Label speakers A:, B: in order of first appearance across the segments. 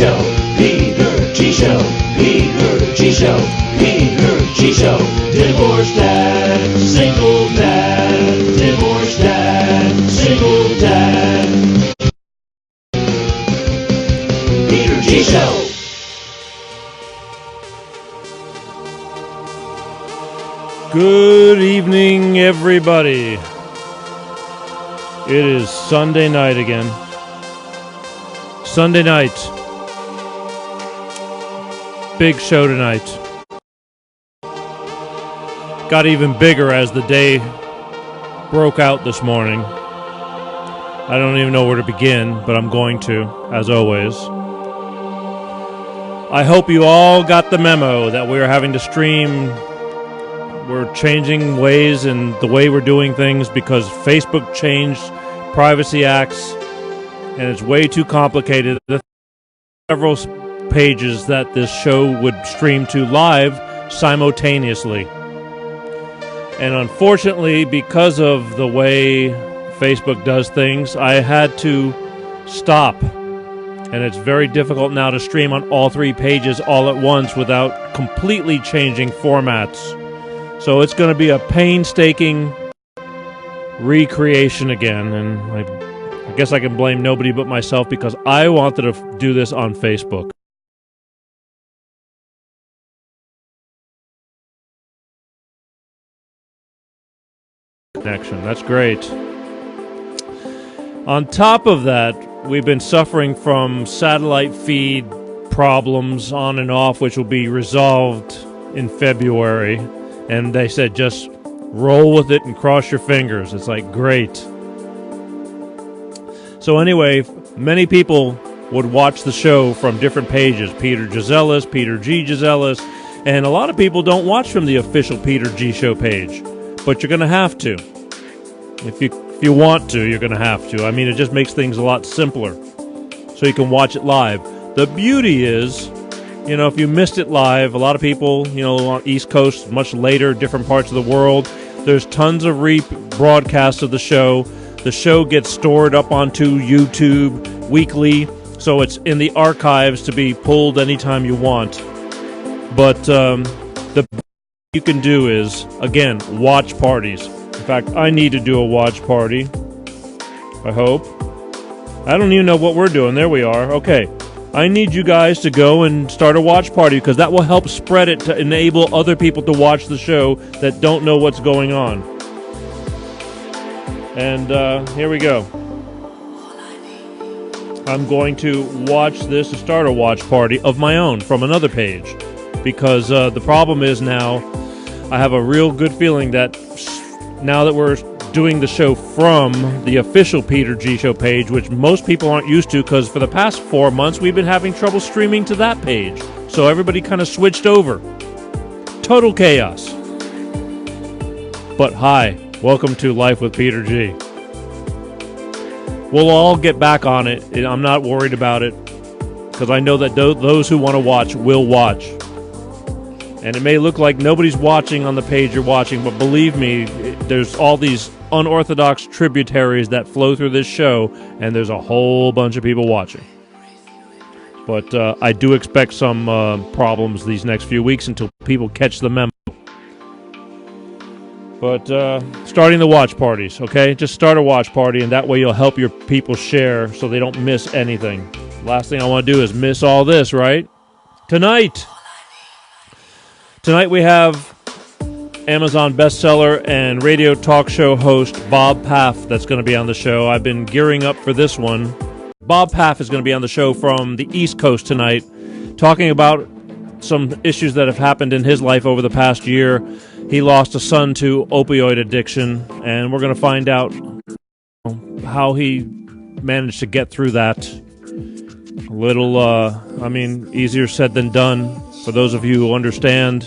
A: Show, Peter G Show, Peter G Show, Peter G Show. Divorced dad, single dad, divorced dad, single dad. Peter G Show.
B: Good evening, everybody. It is Sunday night again. Sunday night. Big show tonight. Got even bigger as the day broke out this morning. I don't even know where to begin, but I'm going to, as always. I hope you all got the memo that we're having to stream. We're changing ways and the way we're doing things because Facebook changed privacy acts, and it's way too complicated. There are several pages that this show would stream to live simultaneously. And unfortunately, because of the way Facebook does things, I had to stop. And it's very difficult now to stream on all three pages all at once without completely changing formats. So it's going to be a painstaking recreation again, and I guess I can blame nobody but myself because I wanted to do this on Facebook. Connection, that's great. On top of that, we've been suffering from satellite feed problems on and off, which will be resolved in February. And they said, just roll with it and cross your fingers. It's like, great. So anyway, many people would watch the show from different pages. Peter Gisellis, Peter G. Gisellis. And a lot of people don't watch from the official Peter G. Show page. But you're going to have to. If you want to, you're going to have to. I mean, it just makes things a lot simpler. So you can watch it live. The beauty is, you know, if you missed it live, a lot of people, you know, on East Coast, much later, different parts of the world, there's tons of rebroadcasts of the show. The show gets stored up onto YouTube weekly, so it's in the archives to be pulled anytime you want. But the you can do is, again, watch parties. In fact, I need to do a watch party, I hope. I don't even know what we're doing. There we are. Okay. I need you guys to go and start a watch party because that will help spread it to enable other people to watch the show that don't know what's going on. And here we go. I'm going to watch this and start a watch party of my own from another page because the problem is now I have a real good feeling that now that we're doing the show from the official Peter G. Show page, which most people aren't used to because for the past 4 months we've been having trouble streaming to that page. So everybody kind of switched over. Total chaos. But hi, welcome to Life with Peter G. We'll all get back on it. I'm not worried about it because I know that those who want to watch will watch. And it may look like nobody's watching on the page you're watching, but believe me, there's all these unorthodox tributaries that flow through this show, and there's a whole bunch of people watching. But I do expect some problems these next few weeks until people catch the memo. But starting the watch parties, okay? Just start a watch party, and that way you'll help your people share so they don't miss anything. Last thing I want to do is miss all this, right? Tonight we have Amazon bestseller and radio talk show host Bob Paff that's going to be on the show. I've been gearing up for this one. Bob Paff is going to be on the show from the East Coast tonight, talking about some issues that have happened in his life over the past year. He lost a son to opioid addiction, and we're going to find out how he managed to get through that. A little, easier said than done for those of you who understand,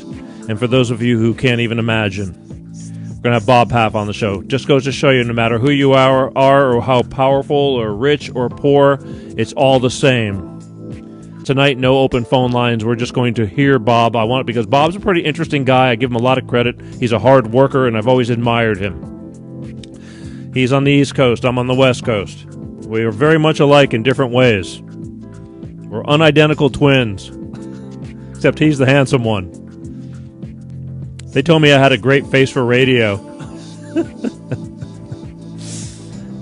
B: and for those of you who can't even imagine. We're going to have Bob Paff on the show. Just goes to show you, no matter who you are or how powerful or rich or poor, it's all the same. Tonight, no open phone lines. We're just going to hear Bob. I want it because Bob's a pretty interesting guy. I give him a lot of credit. He's a hard worker, and I've always admired him. He's on the East Coast. I'm on the West Coast. We are very much alike in different ways. We're unidentical twins. Except he's the handsome one. They told me I had a great face for radio.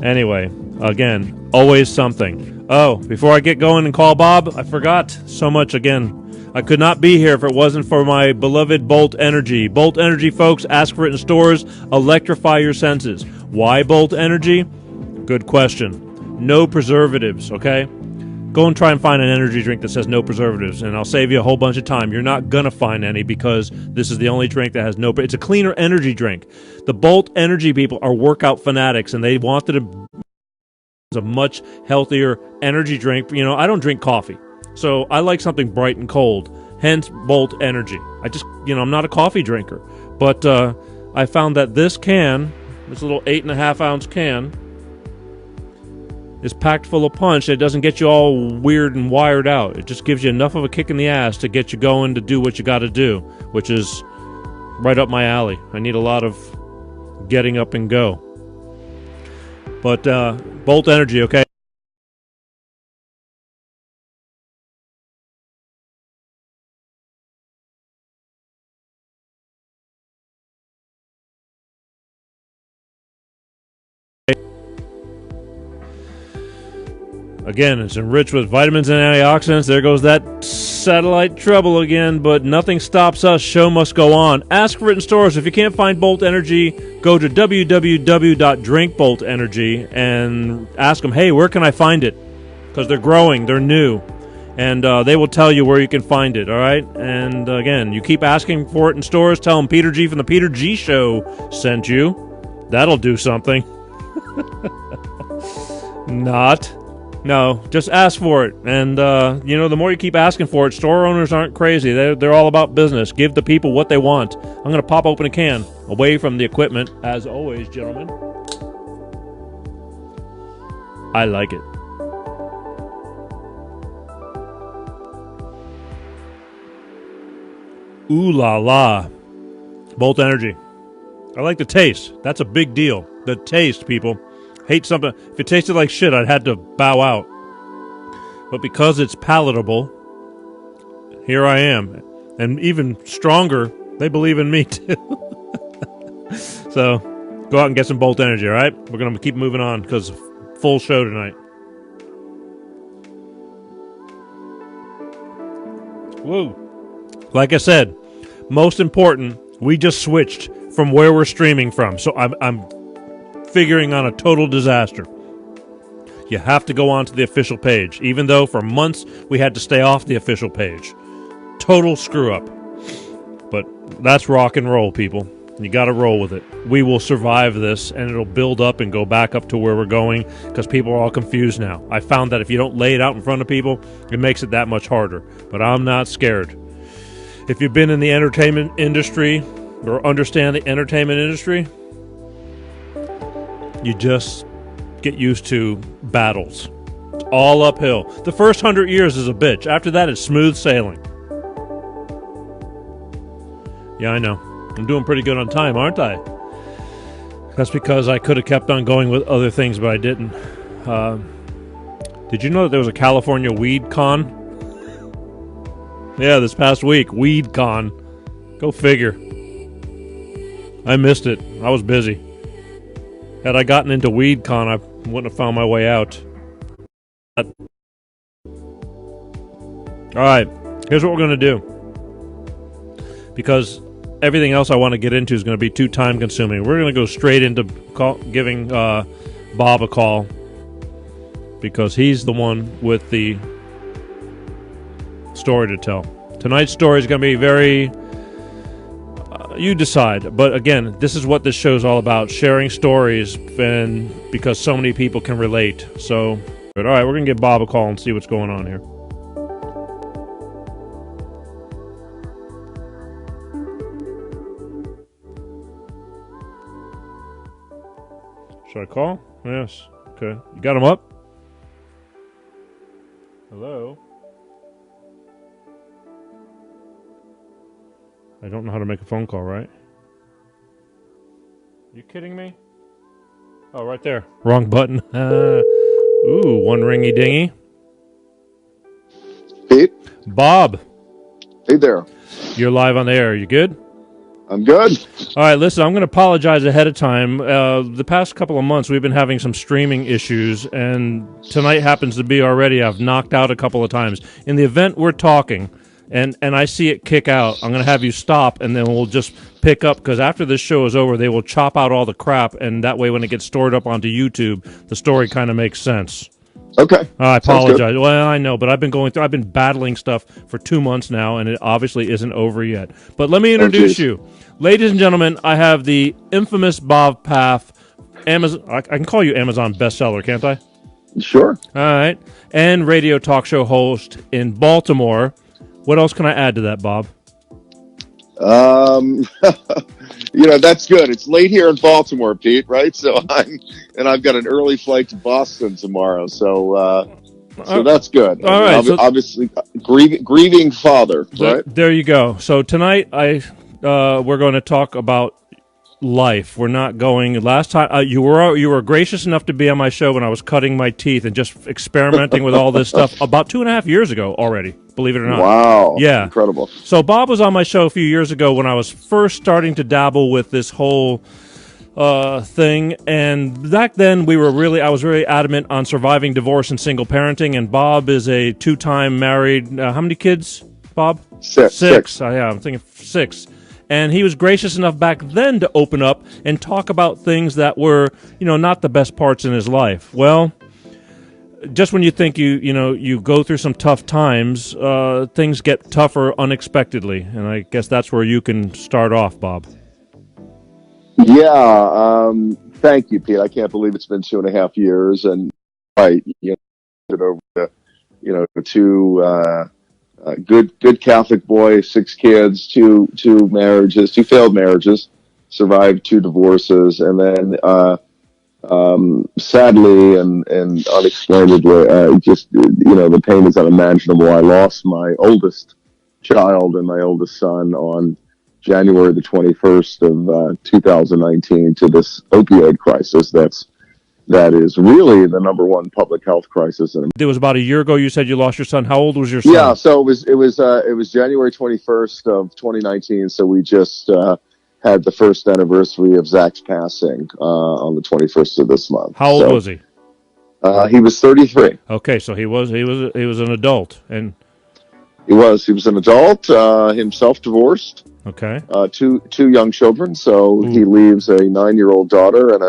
B: Anyway, again, always something. Oh, before I get going and call Bob, I forgot so much again. I could not be here if it wasn't for my beloved Bolt Energy. Bolt Energy, folks, ask for it in stores. Electrify your senses. Why Bolt Energy? Good question. No preservatives, okay? Go and try and find an energy drink that says no preservatives, and I'll save you a whole bunch of time. You're not going to find any because this is the only drink that has no... It's a cleaner energy drink. The Bolt Energy people are workout fanatics, and they wanted a much healthier energy drink. You know, I don't drink coffee, so I like something bright and cold, hence Bolt Energy. I'm not a coffee drinker, but I found that this little 8.5-ounce can, is packed full of punch. It doesn't get you all weird and wired out. It just gives you enough of a kick in the ass to get you going to do what you got to do, which is right up my alley. I need a lot of getting up and go. But Bolt Energy, okay? Again, it's enriched with vitamins and antioxidants. There goes that satellite trouble again, but nothing stops us. Show must go on. Ask for it in stores. If you can't find Bolt Energy, go to www.drinkboltenergy and ask them, hey, where can I find it? Because they're growing, they're new, and they will tell you where you can find it, all right? And again, you keep asking for it in stores. Tell them Peter G from the Peter G Show sent you. That'll do something. Not. No, just ask for it. And, the more you keep asking for it, store owners aren't crazy. They're all about business. Give the people what they want. I'm going to pop open a can away from the equipment, as always, gentlemen. I like it. Ooh la la. Bolt Energy. I like the taste. That's a big deal. The taste, people. Hate something. If it tasted like shit, I'd had to bow out. But because it's palatable, here I am. And even stronger, they believe in me too. So, go out and get some Bolt Energy, all right? We're going to keep moving on because full show tonight. Woo. Like I said, most important, we just switched from where we're streaming from. So I'm figuring on a total disaster. You have to go onto the official page, even though for months we had to stay off the official page. Total screw up. But that's rock and roll, people. You got to roll with it. We will survive this, and it'll build up and go back up to where we're going because people are all confused now. I found that if you don't lay it out in front of people, it makes it that much harder. But I'm not scared. If you've been in the entertainment industry or understand the entertainment industry, you just get used to battles. It's all uphill. The first 100 years is a bitch. After that, it's smooth sailing. Yeah, I know. I'm doing pretty good on time, aren't I? That's because I could have kept on going with other things, but I didn't. Did you know that there was a California Weed Con? Yeah, this past week. Weed Con. Go figure. I missed it. I was busy. Had I gotten into Weed Con, I wouldn't have found my way out. Alright, here's what we're going to do. Because everything else I want to get into is going to be too time consuming. We're going to go straight into giving Bob a call. Because he's the one with the story to tell. Tonight's story is going to be very... you decide. But again, this is what this show is all about. Sharing stories, and because so many people can relate. So, all right, we're going to give Bob a call and see what's going on here. Should I call? Yes. Okay. You got him up? Hello? I don't know how to make a phone call, right? You kidding me? Oh, right there. Wrong button. Ooh, one ringy dingy.
C: Pete.
B: Bob,
C: Hey there.
B: you're live on the air. You good?
C: I'm good.
B: All right, listen, I'm going to apologize ahead of time. The past couple of months, we've been having some streaming issues, and tonight happens to be already. I've knocked out a couple of times. In the event we're talking, and I see it kick out, I'm going to have you stop, and then we'll just pick up, because after this show is over, they will chop out all the crap, and that way when it gets stored up onto YouTube, the story kind of makes sense.
C: Okay.
B: I apologize. Well, I know, but I've been battling stuff for 2 months now, and it obviously isn't over yet. But let me introduce you. Ladies and gentlemen, I have the infamous Bob Paff, Amazon. I can call you Amazon bestseller, can't I?
C: Sure.
B: All right. And radio talk show host in Baltimore. What else can I add to that, Bob?
C: That's good. It's late here in Baltimore, Pete, right? So I've got an early flight to Boston tomorrow. So that's good.
B: All right.
C: Obviously, grieving father, right?
B: There you go. So tonight, we're going to talk about life. We're not going. Last time you were gracious enough to be on my show when I was cutting my teeth and just experimenting with all this stuff about 2.5 years ago already. Believe it or not.
C: Wow.
B: Yeah.
C: Incredible.
B: So Bob was on my show a few years ago when I was first starting to dabble with this whole thing, and back then I was really adamant on surviving divorce and single parenting. And Bob is a 2-time married. How many kids, Bob?
C: Six.
B: Yeah, I'm thinking 6. And he was gracious enough back then to open up and talk about things that were, not the best parts in his life. Well, just when you think you go through some tough times, things get tougher unexpectedly. And I guess that's where you can start off, Bob.
C: Yeah. Thank you, Pete. I can't believe it's been 2.5 years, and over two good Catholic boy, 6 kids, two marriages, 2 failed marriages, survived 2 divorces, and then sadly and unexplainably, the pain is unimaginable. I lost my oldest child and my oldest son on January the 21st of 2019 to this opioid crisis. That is really the number one public health crisis.
B: It was about a year ago. You said you lost your son. How old was your son?
C: Yeah, so it was January 21st of 2019. So we just had the first anniversary of Zach's passing on the 21st of this month.
B: How old was he?
C: He was 33.
B: Okay, so he was an adult, and
C: he was an adult, himself divorced.
B: Okay.
C: Two young children. So he leaves a 9-year-old daughter and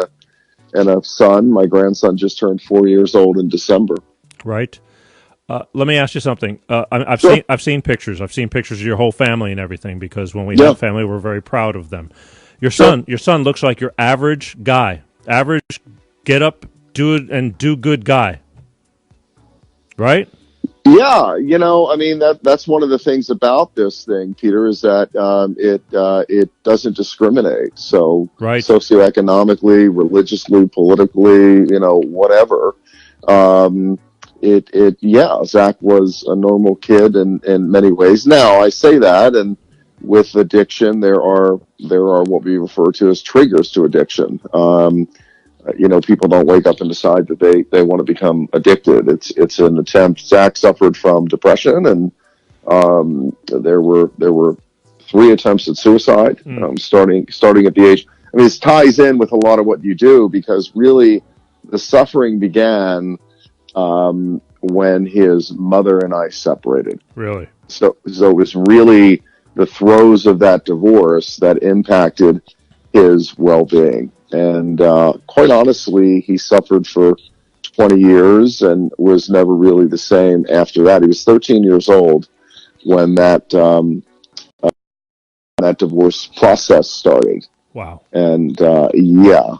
C: a son. My grandson just turned 4 years old in December.
B: Right. Let me ask you something. I've seen pictures. I've seen pictures of your whole family and everything, because when we have family, we're very proud of them. Your son looks like your average guy. Average, get up, do it, and do good guy. Right?
C: Yeah, that's one of the things about this thing, Peter, is that it doesn't discriminate. So socioeconomically, religiously, politically, whatever. Zach was a normal kid in many ways. Now I say that, and with addiction, there are what we refer to as triggers to addiction. People don't wake up and decide that they want to become addicted. It's an attempt. Zach suffered from depression, and there were 3 attempts at suicide. Starting at the age. I mean, this ties in with a lot of what you do, because really the suffering began when his mother and I separated.
B: Really?
C: So it was really the throes of that divorce that impacted his well-being. And quite honestly, he suffered for 20 years and was never really the same after that. He was 13 years old when that divorce process started.
B: Wow.
C: And yeah.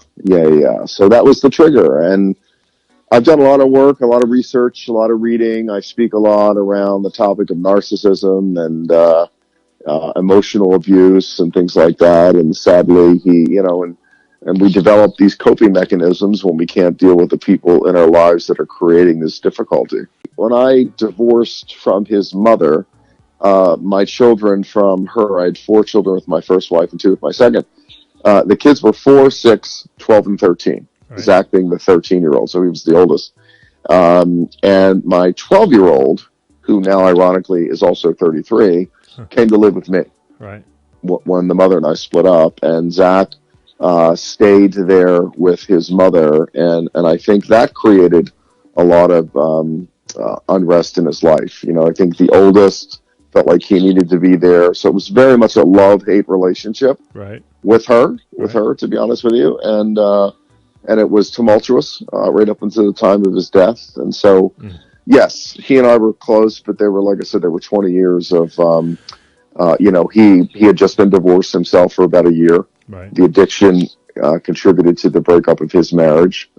C: So that was the trigger. And I've done a lot of work, a lot of research, a lot of reading. I speak a lot around the topic of narcissism and emotional abuse and things like that. And sadly, and we develop these coping mechanisms when we can't deal with the people in our lives that are creating this difficulty. When I divorced from his mother, my children from her, I had 4 children with my first wife and 2 with my second. The kids were 4, 6, 12, and 13. Right. Zach being the 13-year-old, so he was the oldest. And my 12-year-old, who now ironically is also 33, came to live with me.
B: Right.
C: When the mother and I split up, and Zach stayed there with his mother, and I think that created a lot of unrest in his life. You know, I think the oldest felt like he needed to be there, so it was very much a love-hate relationship.
B: Right.
C: With her, to be honest with you, and it was tumultuous right up until the time of his death, and so. Yes, he and I were close, but they were, like I said, there were 20 years of, you know, he had just been divorced himself for about a year.
B: Right.
C: The addiction contributed to the breakup of his marriage.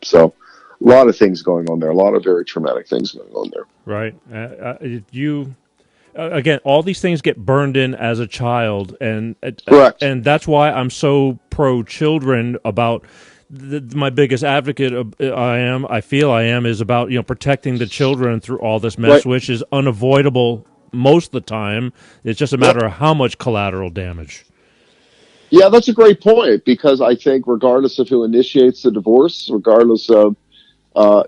C: So a lot of things going on there, a lot of very traumatic things going on there.
B: Right. Again, all these things get burned in as a child, and
C: Correct.
B: And that's why I'm so pro children about. My biggest advocate I feel I am is about, you know, protecting the children through all this mess, which is unavoidable most of the time. It's just a matter of how much collateral damage.
C: Yeah, that's a great point, because I think regardless of who initiates the divorce, regardless of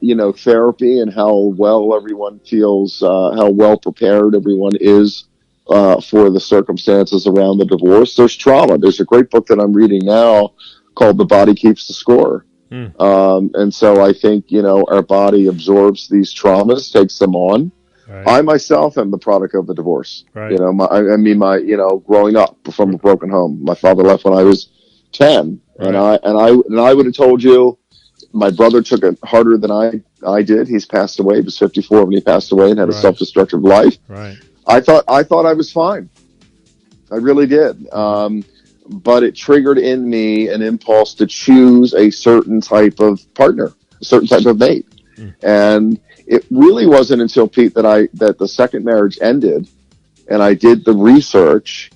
C: you know, therapy and how well everyone feels, how well prepared everyone is for the circumstances around the divorce, there's trauma. There's a great book that I'm reading now called The Body Keeps the Score. And so I think, you know, our body absorbs these traumas, takes them on.
B: Right.
C: I myself am the product of the divorce.
B: Right.
C: You know, you know, growing up from a broken home. My father left when I was 10, and I would have told you, my brother took it harder than I did. He's passed away. He was 54 when he passed away and had a self-destructive life.
B: Right.
C: I thought I was fine. I really did. But it triggered in me an impulse to choose a certain type of partner, a certain type of mate. And it really wasn't until, Pete, that the second marriage ended, and I did the research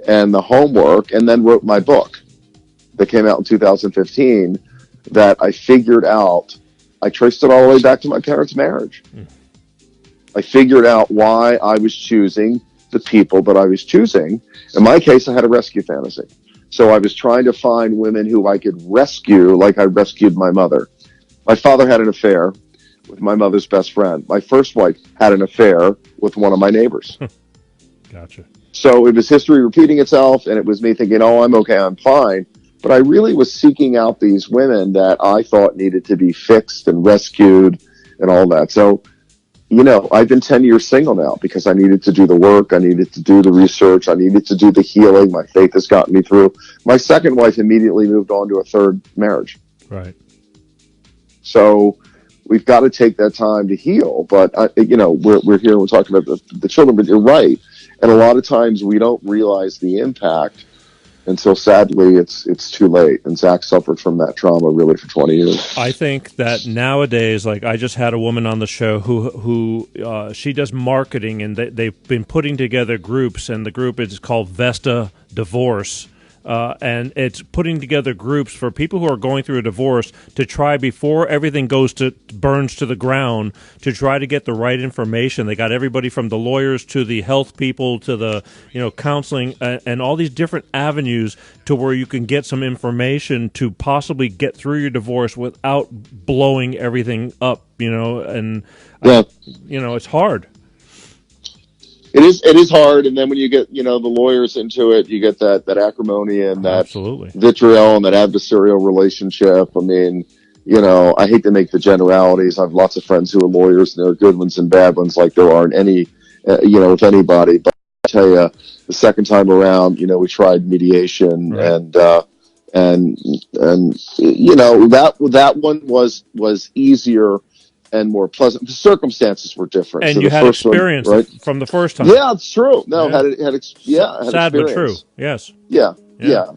C: and the homework, and then wrote my book that came out in 2015, that I figured out, I traced it all the way back to my parents' marriage. I figured out why I was choosing the people that I was choosing. In my case, I had a rescue fantasy. So I was trying to find women who I could rescue like I rescued my mother. My father had an affair with my mother's best friend. My first wife had an affair with one of my neighbors.
B: Gotcha.
C: So it was history repeating itself, and it was me thinking, oh, I'm okay, I'm fine. But I really was seeking out these women that I thought needed to be fixed and rescued and all that. So, you know, I've been 10 years single now because I needed to do the work. I needed to do the research. I needed to do the healing. My faith has gotten me through. My second wife immediately moved on to a third marriage.
B: Right.
C: So we've got to take that time to heal. But, you know, we're here and we're talking about the children, but you're right. And a lot of times we don't realize the impact until, sadly, it's too late. And Zach suffered from that trauma really for 20 years.
B: I think that nowadays, like, I just had a woman on the show who she does marketing, and they've been putting together groups, and the group is called Vesta Divorce. And it's putting together groups for people who are going through a divorce to try, before everything burns to the ground, to try to get the right information. They got everybody from the lawyers to the health people to the, you know, counseling and all these different avenues to where you can get some information to possibly get through your divorce without blowing everything up, you know, and you know, it's hard.
C: It is hard, and then when you get, you know, the lawyers into it, you get that acrimony and that vitriol and that adversarial relationship. I mean, you know, I hate to make the generalities. I have lots of friends who are lawyers, and there are good ones and bad ones, like there aren't any, you know, with anybody. But I tell you, the second time around, you know, we tried mediation, and you know, that one was easier and more pleasant. The circumstances were different.
B: And
C: so
B: you had experience from the first time.
C: Yeah, it's true. No, had
B: sad
C: experience.
B: but true. Yes.
C: Yeah.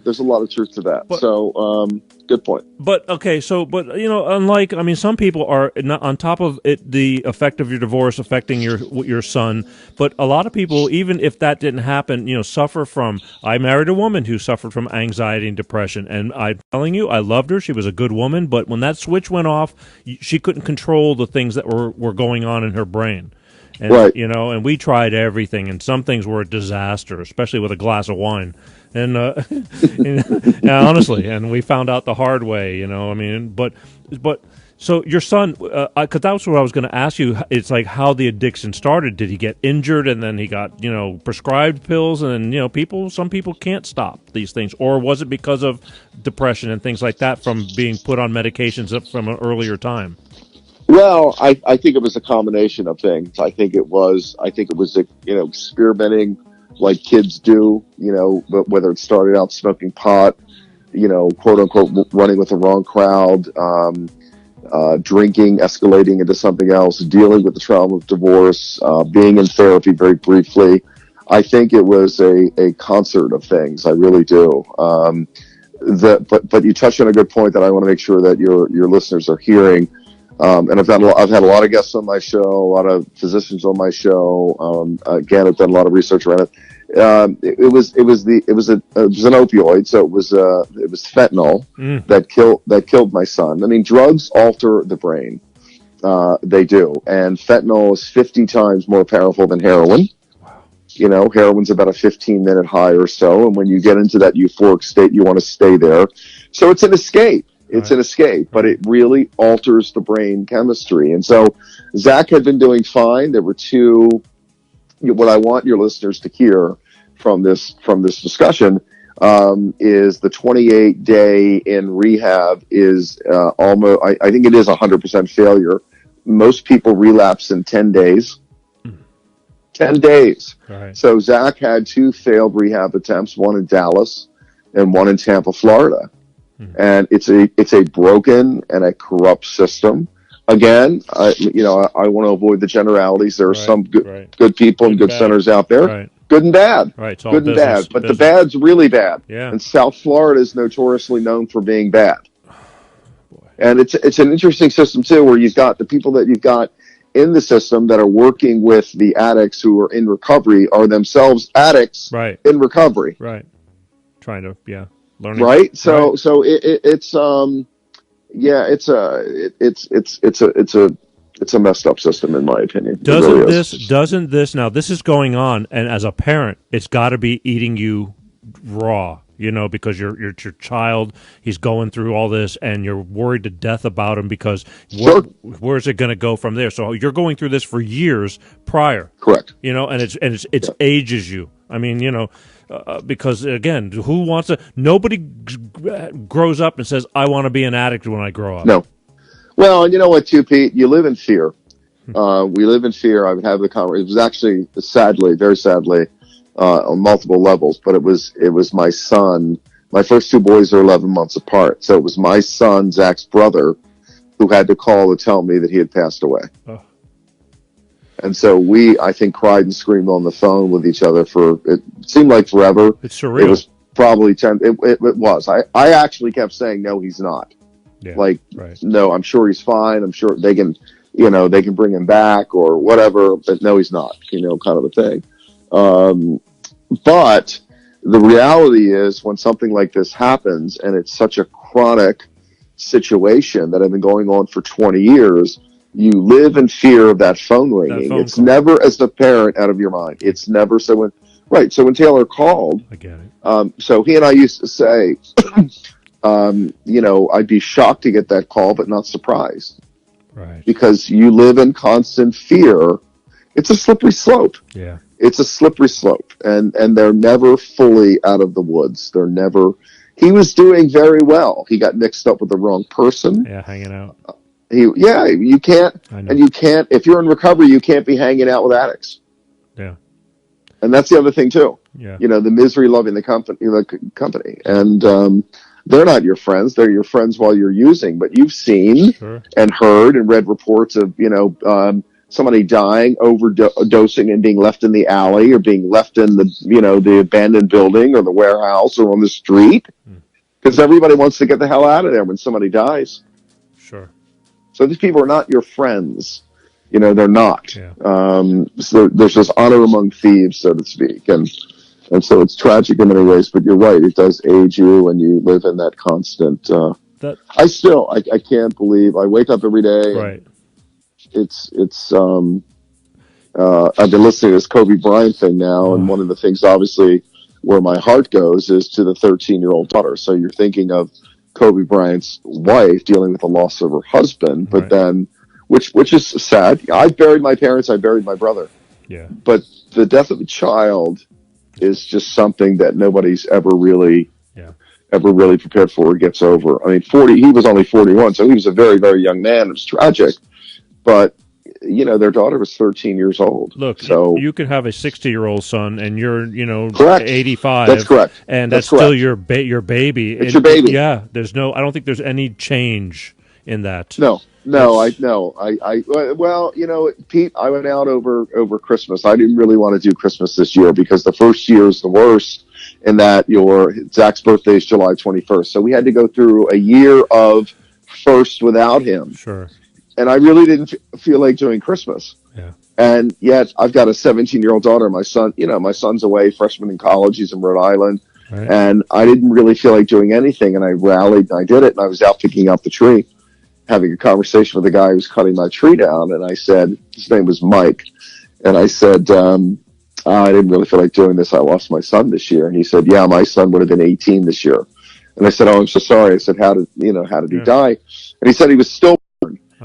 C: There's a lot of truth to that. So, good point.
B: But okay, but you know, unlike, I mean, some people are not on top of it, the effect of your divorce affecting your son. But a lot of people, even if that didn't happen, you know, suffer from. I married a woman who suffered from anxiety and depression, and I'm telling you, I loved her. She was a good woman, but when that switch went off, she couldn't control the things that were going on in her brain. And, you know, and we tried everything, and some things were a disaster, especially with a glass of wine. And, and honestly, and we found out the hard way, you know, I mean, but So your son, because that was what I was going to ask you. It's like how the addiction started. Did he get injured and then he got, prescribed pills, and some people can't stop these things, or was it because of depression and things like that from being put on medications up from an earlier time?
C: Well, I think it was a combination of things. I think it was experimenting like kids do, but whether it started out smoking pot, quote unquote, running with the wrong crowd, drinking, escalating into something else, dealing with the trauma of divorce, being in therapy very briefly. I think it was a concert of things. I really do. But you touched on a good point that I want to make sure that your listeners are hearing. And I've had a lot of guests on my show, a lot of physicians on my show. Again, I've done a lot of research around it. It was an opioid, so it was fentanyl that killed my son. I mean, drugs alter the brain. They do, and fentanyl is 50 times more powerful than heroin. Heroin's about a 15-minute high or so, and when you get into that euphoric state, you want to stay there. So it's an escape. It's an escape, but it really alters the brain chemistry. And so Zach had been doing fine. There were two. What I want your listeners to hear from this discussion is the 28-day in rehab is almost. I think it is 100% failure. Most people relapse in 10 days. 10 days.
B: Right.
C: So Zach had 2 failed rehab attempts, one in Dallas and one in Tampa, Florida. And it's a broken and a corrupt system. Again, I want to avoid the generalities. There are some good people and good centers out there, good and bad,
B: It's all
C: good and bad. But the bad's really bad.
B: Yeah.
C: And South Florida is notoriously known for being bad. And it's an interesting system too, where you've got the people that you've got in the system that are working with the addicts who are in recovery are themselves addicts in recovery.
B: Right. Trying to learning.
C: Right. So it's a messed up system in my opinion.
B: Doesn't this now this is going on, and as a parent, it's got to be eating you raw, because your child, he's going through all this, and you're worried to death about him because where's it going to go from there? So you're going through this for years prior.
C: Correct.
B: And it's ages you. I mean, because again, nobody grows up and says, I want to be an addict when I grow up.
C: No. Well, and you know what, too, Pete? You live in fear. We live in fear. I would have the conversation. It was actually, very sadly, on multiple levels, but it was my son. My first 2 boys are 11 months apart. So it was my son, Zach's brother, who had to call to tell me that he had passed away. Oh. And so we, I think, cried and screamed on the phone with each other it seemed like forever.
B: It's surreal.
C: It was probably 10. It was. I actually kept saying, no, he's not.
B: Yeah,
C: no, I'm sure he's fine. I'm sure they can bring him back or whatever, but no, he's not, kind of a thing. But the reality is when something like this happens and it's such a chronic situation that had been going on for 20 years, you live in fear of that phone ringing. It's never, as the parent, out of your mind. It's never so when Taylor called,
B: I get it.
C: So he and I used to say, I'd be shocked to get that call, but not surprised.
B: Right.
C: Because you live in constant fear. It's a slippery slope.
B: Yeah.
C: It's a slippery slope. And they're never fully out of the woods. He was doing very well. He got mixed up with the wrong person.
B: Yeah, hanging out.
C: You can't, if you're in recovery, you can't be hanging out with addicts.
B: Yeah.
C: And that's the other thing too.
B: Yeah.
C: The misery loving the company. And, they're not your friends. They're your friends while you're using, but you've seen and heard and read reports of, somebody dying, overdosing and being left in the alley or being left in the abandoned building or the warehouse or on the street because everybody wants to get the hell out of there when somebody dies.
B: Sure.
C: So these people are not your friends. They're not.
B: Yeah.
C: So there's this honor among thieves, so to speak. And so it's tragic in many ways, but you're right. It does age you and you live in that constant, I can't believe I wake up every day.
B: Right.
C: I've been listening to this Kobe Bryant thing now. And one of the things obviously where my heart goes is to the 13-year-old daughter. So you're thinking of Kobe Bryant's wife dealing with the loss of her husband, but
B: Right.
C: then, which is sad. I buried my parents. I buried my brother.
B: Yeah.
C: But the death of a child is just something that nobody's ever really prepared for or gets over. I mean, he was only 41, so he was a very, very young man. It was tragic. But, their daughter was 13 years old.
B: Look,
C: so
B: you could have a 60-year-old son, and you're,
C: correct.
B: 85.
C: That's correct.
B: And
C: That's
B: still
C: correct.
B: your baby.
C: It's your baby.
B: Yeah, I don't think there's any change in that.
C: No, well, Pete, I went out over Christmas. I didn't really want to do Christmas this year because the first year is the worst in that Zach's birthday is July 21st. So we had to go through a year of first without him.
B: Sure.
C: And I really didn't feel like doing Christmas.
B: Yeah.
C: And yet I've got a 17-year-old daughter. My son's away, freshman in college. He's in Rhode Island.
B: Right.
C: And I didn't really feel like doing anything. And I rallied and I did it. And I was out picking up the tree, having a conversation with the guy who was cutting my tree down. And I said, his name was Mike. And I said, I didn't really feel like doing this. I lost my son this year. And he said, yeah, my son would have been 18 this year. And I said, oh, I'm so sorry. I said, how did he die? And he said he was stillborn.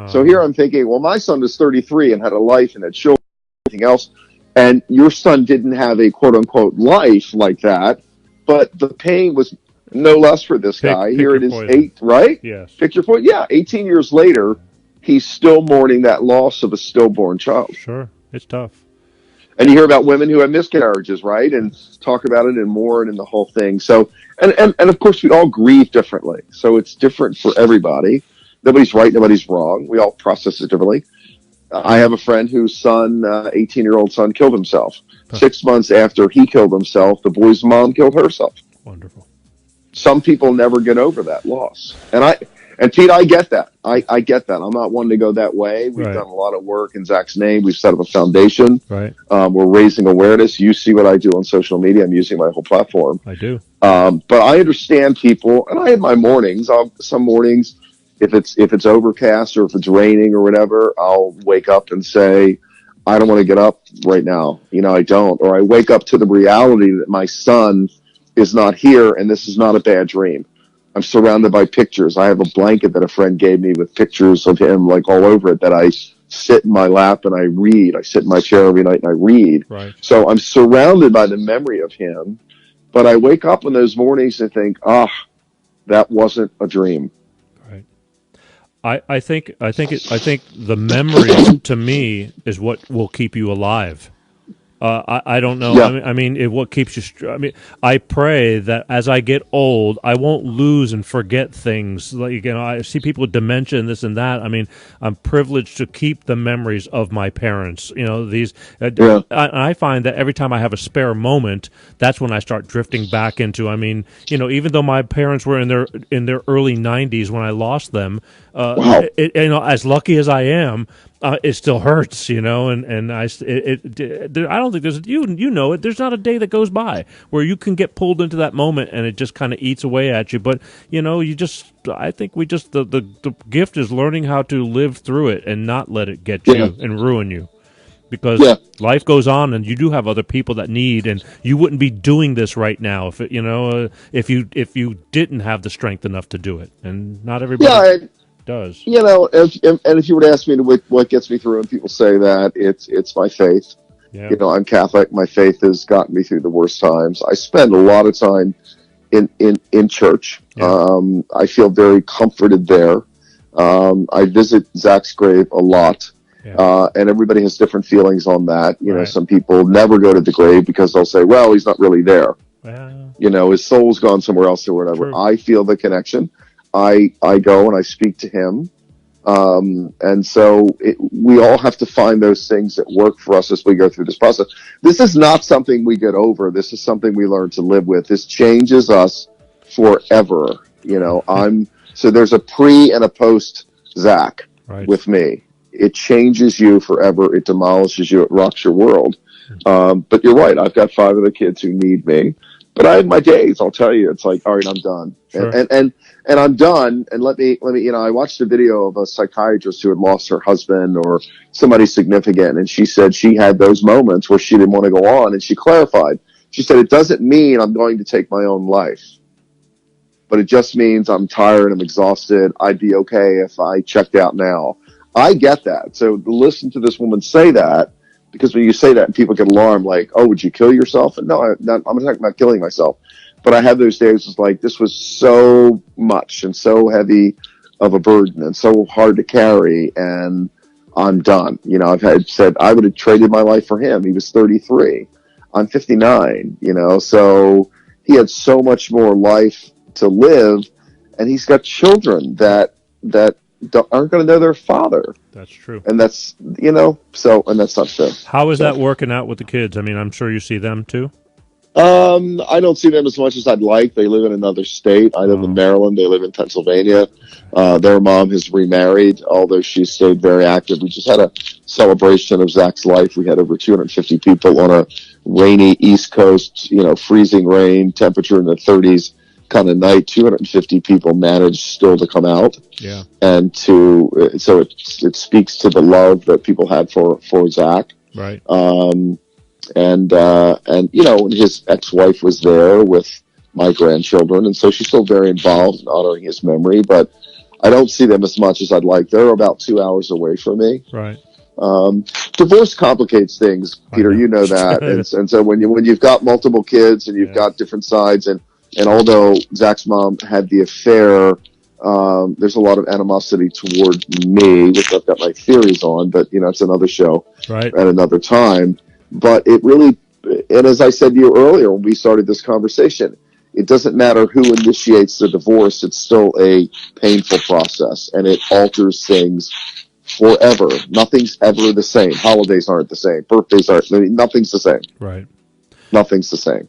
C: So here I'm thinking, well, my son was 33 and had a life and had children and everything else. And your son didn't have a quote unquote life like that. But the pain was no less for this guy. Here it is,
B: poison.
C: right?
B: Yes.
C: Pick your point. Yeah. 18 years later, he's still mourning that loss of a stillborn child.
B: Sure. It's tough.
C: And you hear about women who have miscarriages, right? And talk about it and mourn and the whole thing. So, and of course we all grieve differently. So it's different for everybody. Nobody's right. Nobody's wrong. We all process it differently. I have a friend whose 18-year-old son killed himself. 6 months after he killed himself, the boy's mom killed herself.
B: Wonderful.
C: Some people never get over that loss. And Pete, I get that. I get that. I'm not one to go that way. We've done a lot of work in Zach's name. We've set up a foundation.
B: Right.
C: We're raising awareness. You see what I do on social media. I'm using my whole platform.
B: I do.
C: But I understand people, and I have my mornings. Some mornings, if it's overcast or if it's raining or whatever, I'll wake up and say, I don't want to get up right now. I don't. Or I wake up to the reality that my son is not here and this is not a bad dream. I'm surrounded by pictures. I have a blanket that a friend gave me with pictures of him like all over it that I sit in my lap and I read. I sit in my chair every night and I read.
B: Right.
C: So I'm surrounded by the memory of him, but I wake up in those mornings and think, that wasn't a dream.
B: I think the memory to me is what will keep you alive. I don't know.
C: Yeah.
B: I mean, what keeps you? I pray that as I get old, I won't lose and forget things. Like I see people with dementia and this and that. I mean, I'm privileged to keep the memories of my parents. These. I find that every time I have a spare moment, that's when I start drifting back into. I mean, even though my parents were in their early 90s when I lost them,
C: Wow.
B: As lucky as I am. It still hurts, and I don't think there's it. There's not a day that goes by where you can get pulled into that moment and it just kind of eats away at you. But I think the gift is learning how to live through it and not let it get you and ruin you, because life goes on and you do have other people that need, and you wouldn't be doing this right now if you didn't have the strength enough to do it, and not everybody. Does.
C: If you were to ask me what gets me through, and people say that it's my faith.
B: Yeah.
C: I'm Catholic. My faith has gotten me through the worst times. I spend a lot of time in church.
B: Yeah.
C: I feel very comforted there. I visit Zach's grave a lot.
B: Yeah.
C: And everybody has different feelings on that.
B: Right.
C: Some people never go to the grave because they'll say, well, he's not really there. His soul's gone somewhere else or whatever.
B: True.
C: I feel the connection. I go and I speak to him. And so we all have to find those things that work for us as we go through this process. This is not something we get over. This is something we learn to live with. This changes us forever. So there's a pre and a post Zach with me. It changes you forever. It demolishes you. It rocks your world. But you're right. I've got 5 other kids who need me. But I have my days. I'll tell you. It's like, all right, I'm done.
B: Sure.
C: And I'm done. And let me, I watched a video of a psychiatrist who had lost her husband or somebody significant. And she said she had those moments where she didn't want to go on. And she clarified. She said, it doesn't mean I'm going to take my own life. but it just means I'm tired, I'm exhausted. I'd be okay if I checked out now. I get that. So to listen to this woman say that, because when you say that and people get alarmed, like, oh, would you kill yourself? And no, I'm not talking about killing myself. But I have those days, it's like, this was so much and so heavy of a burden and so hard to carry, and I'm done. You know, I've had said I would have traded my life for him. He was 33. I'm 59, you know, so he had so much more life to live, and he's got children that aren't going to know their father.
B: That's true.
C: And that's, you know, so, and that's not fair.
B: How is that working out with the kids? I mean, I'm sure you see them too.
C: I don't see them as much as I'd like. They live in another state. I live in Maryland. They live in Pennsylvania. Their mom has remarried, although she stayed very active. We just had a celebration of Zach's life. We had over 250 people on a rainy East Coast, you know, freezing rain, temperature in the 30s kind of night. 250 people managed still to come out.
B: Yeah.
C: And so it speaks to the love that people had for Zach.
B: Right.
C: And you know, his ex-wife was there with my grandchildren, and so she's still very involved in honoring his memory, but I don't see them as much as I'd like. They're about 2 hours away from me.
B: Right.
C: Divorce complicates things, Peter. You know that, and so when you've got multiple kids and you've got different sides, and although Zach's mom had the affair, there's a lot of animosity toward me, which I've got my theories on, but you know, it's another show
B: at
C: another time. But it really, and as I said to you earlier when we started this conversation, it doesn't matter who initiates the divorce. It's still a painful process, and it alters things forever. Nothing's ever the same. Holidays aren't the same. Birthdays aren't. I mean, nothing's the same.
B: Right.
C: Nothing's the same.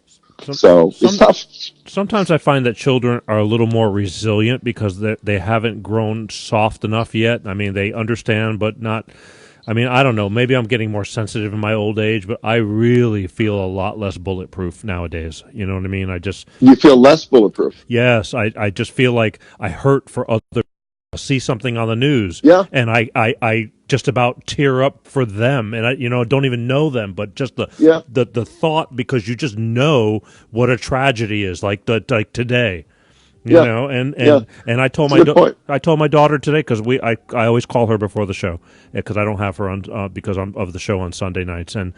C: So it's tough.
B: Sometimes I find that children are a little more resilient because they haven't grown soft enough yet. I mean, they understand, but not. I mean, I don't know. Maybe I'm getting more sensitive in my old age, but I really feel a lot less bulletproof nowadays. You know what I mean?
C: You feel less bulletproof.
B: Yes, I just feel like I hurt for other. See something on the news, and I just about tear up for them, and I don't even know them, but just the thought, because you just know what a tragedy is, like today. You know, and I told my daughter today, because I always call her before the show, because I don't have her on because I'm of the show on Sunday nights, and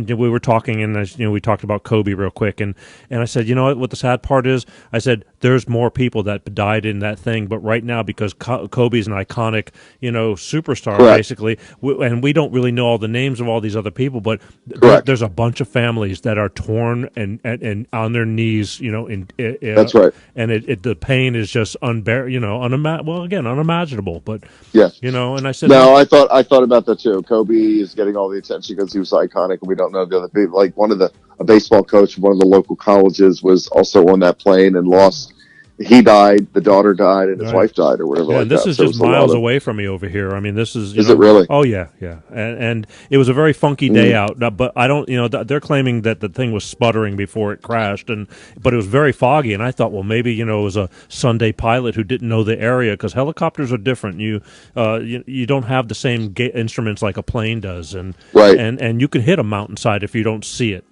B: we were talking, and we talked about Kobe real quick, and I said, you know what the sad part is? I said, there's more people that died in that thing, but right now, because Kobe's an iconic superstar, basically, and we don't really know all the names of all these other people, but there's a bunch of families that are torn and on their knees,
C: that's right,
B: and the pain is just unimaginable. But and I said,
C: no, I thought about that too. Kobe is getting all the attention because he was iconic, and we don't know the other people. Like a baseball coach from one of the local colleges was also on that plane and lost. He died, the daughter died, and his wife died, or whatever.
B: Yeah,
C: like
B: this
C: that.
B: is just miles away from me over here. I mean, this is.
C: Is it really?
B: Oh yeah. And it was a very funky day out. But I don't. They're claiming that the thing was sputtering before it crashed, but it was very foggy. And I thought, well, maybe it was a Sunday pilot who didn't know the area, because helicopters are different. You don't have the same instruments like a plane does, and you can hit a mountainside if you don't see it.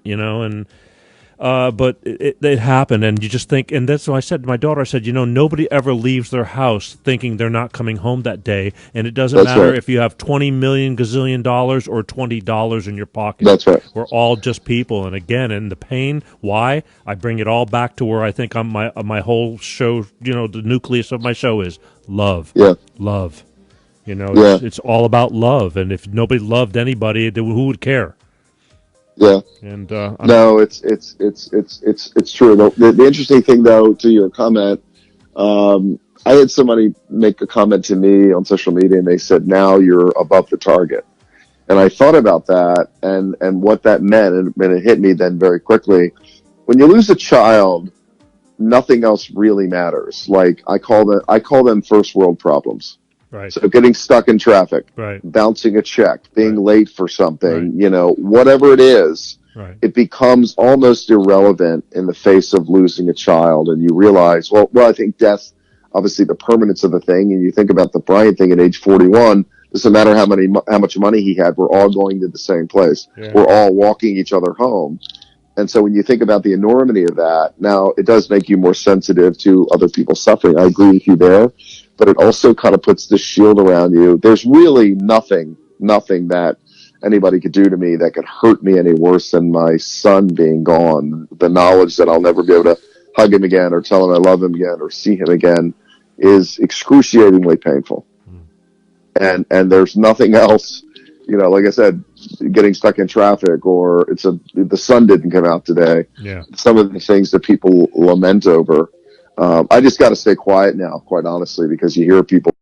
B: But it happened, and you just think, and that's what I said to my daughter. I said, nobody ever leaves their house thinking they're not coming home that day, and it doesn't matter if you have $20 million gazillion dollars or $20 in your pocket.
C: That's right.
B: We're all just people, and again, and the pain. Why? I bring it all back to where I think my whole show, the nucleus of my show is love.
C: Yeah,
B: love. It's all about love, and if nobody loved anybody, who would care?
C: Yeah,
B: and
C: no, it's true. The interesting thing, though, to your comment, I had somebody make a comment to me on social media, and they said, "Now you're above the target," and I thought about that and what that meant, and it hit me then very quickly. When you lose a child, nothing else really matters. Like I call them first world problems.
B: Right.
C: So getting stuck in traffic, bouncing a check, being late for something, whatever it is, it becomes almost irrelevant in the face of losing a child. And you realize, well, I think death, obviously the permanence of the thing, and you think about the Brian thing at age 41, doesn't matter how much money he had, we're all going to the same place. Yeah. We're all walking each other home. And so when you think about the enormity of that, now it does make you more sensitive to other people's suffering. I agree with you there, but it also kind of puts this shield around you. There's really nothing that anybody could do to me that could hurt me any worse than my son being gone. The knowledge that I'll never be able to hug him again or tell him I love him again or see him again is excruciatingly painful. And there's nothing else, like I said, getting stuck in traffic or the sun didn't come out today.
B: Yeah.
C: Some of the things that people lament over. I just got to stay quiet now, quite honestly, because you hear people,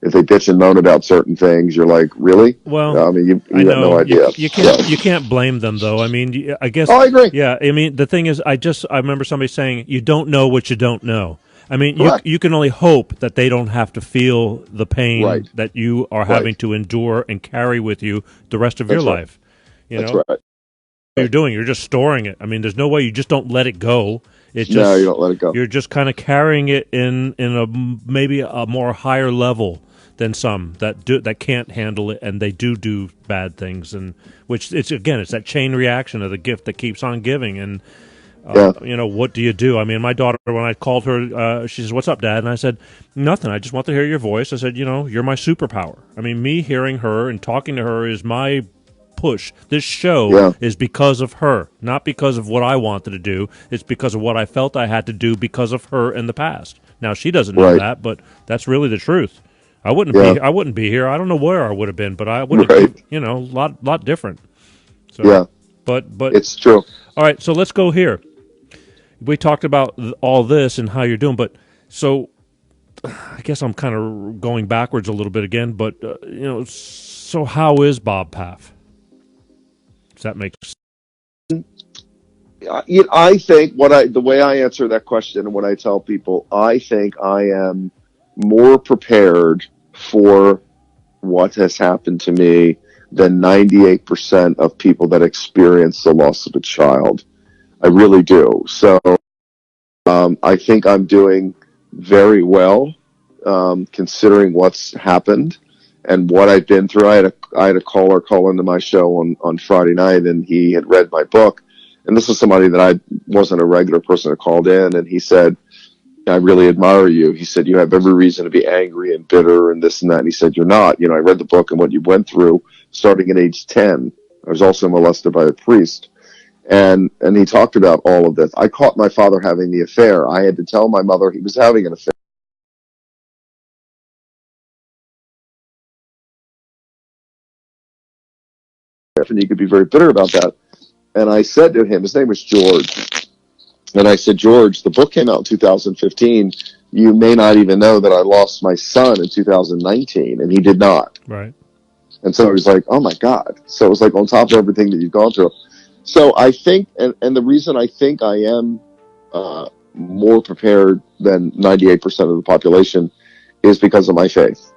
C: if they bitch and moan about certain things, you're like, really?
B: Well,
C: I mean, you have no idea.
B: You can't blame them though. I mean, I guess.
C: Oh, I agree.
B: Yeah. I mean, the thing is, I remember somebody saying, you don't know what you don't know. I mean, you can only hope that they don't have to feel the pain that you are having to endure and carry with you the rest of your life.
C: That's right.
B: What you're doing, you're just storing it. I mean, there's no way you just don't let it go.
C: No, you don't let it go.
B: You're just kind of carrying it in a maybe a more higher level than some that can't handle it, and they do bad things, and which it's that chain reaction of the gift that keeps on giving. And what do you do? I mean, my daughter, when I called her, she says, "What's up, Dad?" And I said, "Nothing. I just want to hear your voice." I said, "You're my superpower." I mean, me hearing her and talking to her is my push. This show is because of her, not because of what I wanted to do. It's because of what I felt I had to do because of her in the past. Now she doesn't know that, but that's really the truth. I wouldn't be here. I don't know where I would have been, but I would have been, a lot different. So, but
C: it's true.
B: All right, so let's go here. We talked about all this and how you're doing, but so I guess I'm kind of going backwards a little bit again, but so how is Bob Paff? Does that make sense?
C: I think the way I answer that question and what I tell people, I think I am more prepared for what has happened to me than 98% of people that experience the loss of a child. I really do. So I think I'm doing very well considering what's happened and what I've been through. I had a caller call into my show on Friday night, and he had read my book. And this is somebody that I wasn't a regular person that called in, and he said, "I really admire you." He said, "You have every reason to be angry and bitter and this and that." And he said, "You're not. I read the book and what you went through starting at age 10. I was also molested by a priest." And he talked about all of this. I caught my father having the affair. I had to tell my mother he was having an affair. And you could be very bitter about that. And I said to him, his name was George. And I said, "George, the book came out in 2015. You may not even know that I lost my son in 2019. And he did not.
B: Right.
C: And so he was like, "Oh my God." So it was like on top of everything that you've gone through. So I think, and the reason I think I am more prepared than 98% of the population is because of my faith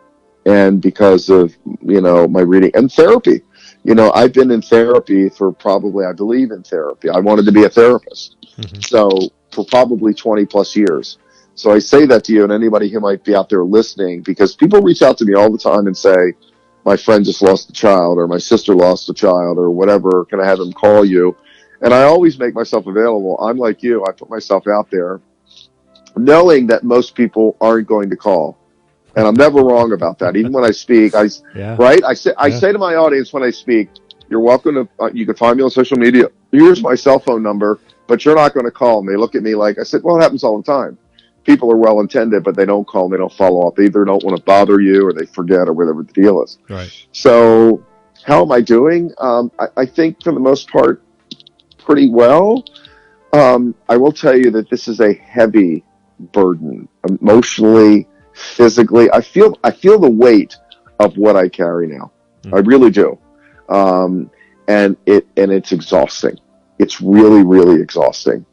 C: and because of, my reading and therapy. I've been in therapy for I believe in therapy. I wanted to be a therapist. Mm-hmm. So for probably 20 plus years. So I say that to you and anybody who might be out there listening, because people reach out to me all the time and say, "My friend just lost a child," or "My sister lost a child," or whatever. "Can I have them call you?" And I always make myself available. I'm like you. I put myself out there knowing that most people aren't going to call. And I'm never wrong about that. Even when I speak, I say to my audience when I speak, "You're welcome to, you can find me on social media. Here's my cell phone number, but you're not going to call me." Look at me like, I said, well, it happens all the time. People are well intended, but they don't call, they don't follow up. They either don't want to bother you or they forget or whatever the deal is.
B: Right.
C: So how am I doing? I think for the most part, pretty well. I will tell you that this is a heavy burden, emotionally, physically. I feel the weight of what I carry now. I really do. And it's exhausting. It's really, really exhausting.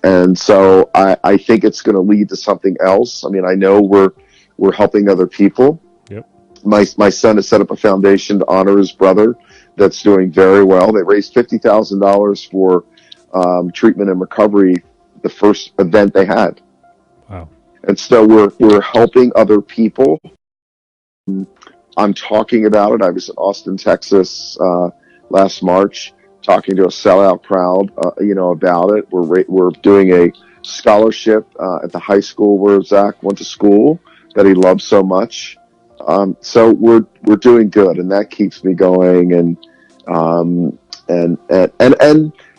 C: And so I think it's going to lead to something else. I mean, I know we're helping other people.
B: Yep.
C: My son has set up a foundation to honor his brother that's doing very well. They raised $50,000 for treatment and recovery, the first event they had.
B: Wow.
C: And so we're helping other people. I'm talking about it. I was in Austin, Texas last March. talking to a sellout crowd, about it. We're doing a scholarship at the high school where Zach went to school that he loves so much. So we're doing good, and that keeps me going. And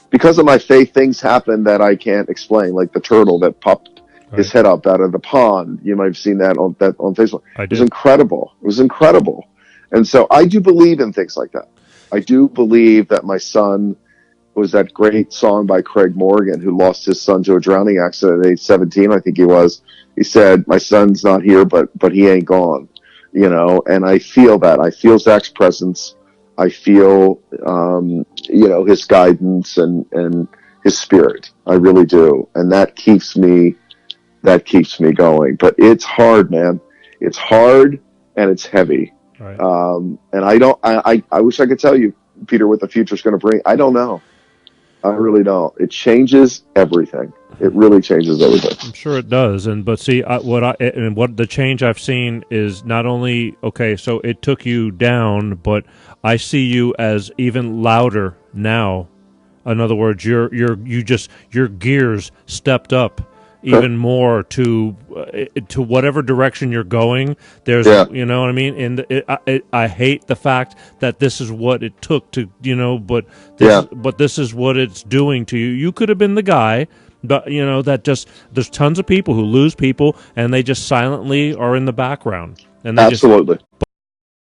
C: because of my faith, things happen that I can't explain, like the turtle that popped his head up out of the pond. You might have seen that on Facebook. It was incredible. It was incredible. And so I do believe in things like that. I do believe that my son was that great song by Craig Morgan, who lost his son to a drowning accident at age 17, I think he was. He said, "My son's not here, but he ain't gone." And I feel that. I feel Zach's presence. I feel, his guidance and his spirit. I really do. And that keeps me going. But it's hard, man. It's hard and it's heavy.
B: Right.
C: And I wish I could tell you, Peter, what the future's going to bring. I don't know. I really don't. It changes everything. It really changes everything.
B: I'm sure it does. But see, what the change I've seen is not only so it took you down, but I see you as even louder now. In other words, your gears stepped up even more to whatever direction you're going. There's, you know what I mean? And I hate the fact that this is what it took to, but this is what it's doing to you. You could have been the guy, but that just, there's tons of people who lose people and they just silently are in the background and they
C: absolutely
B: just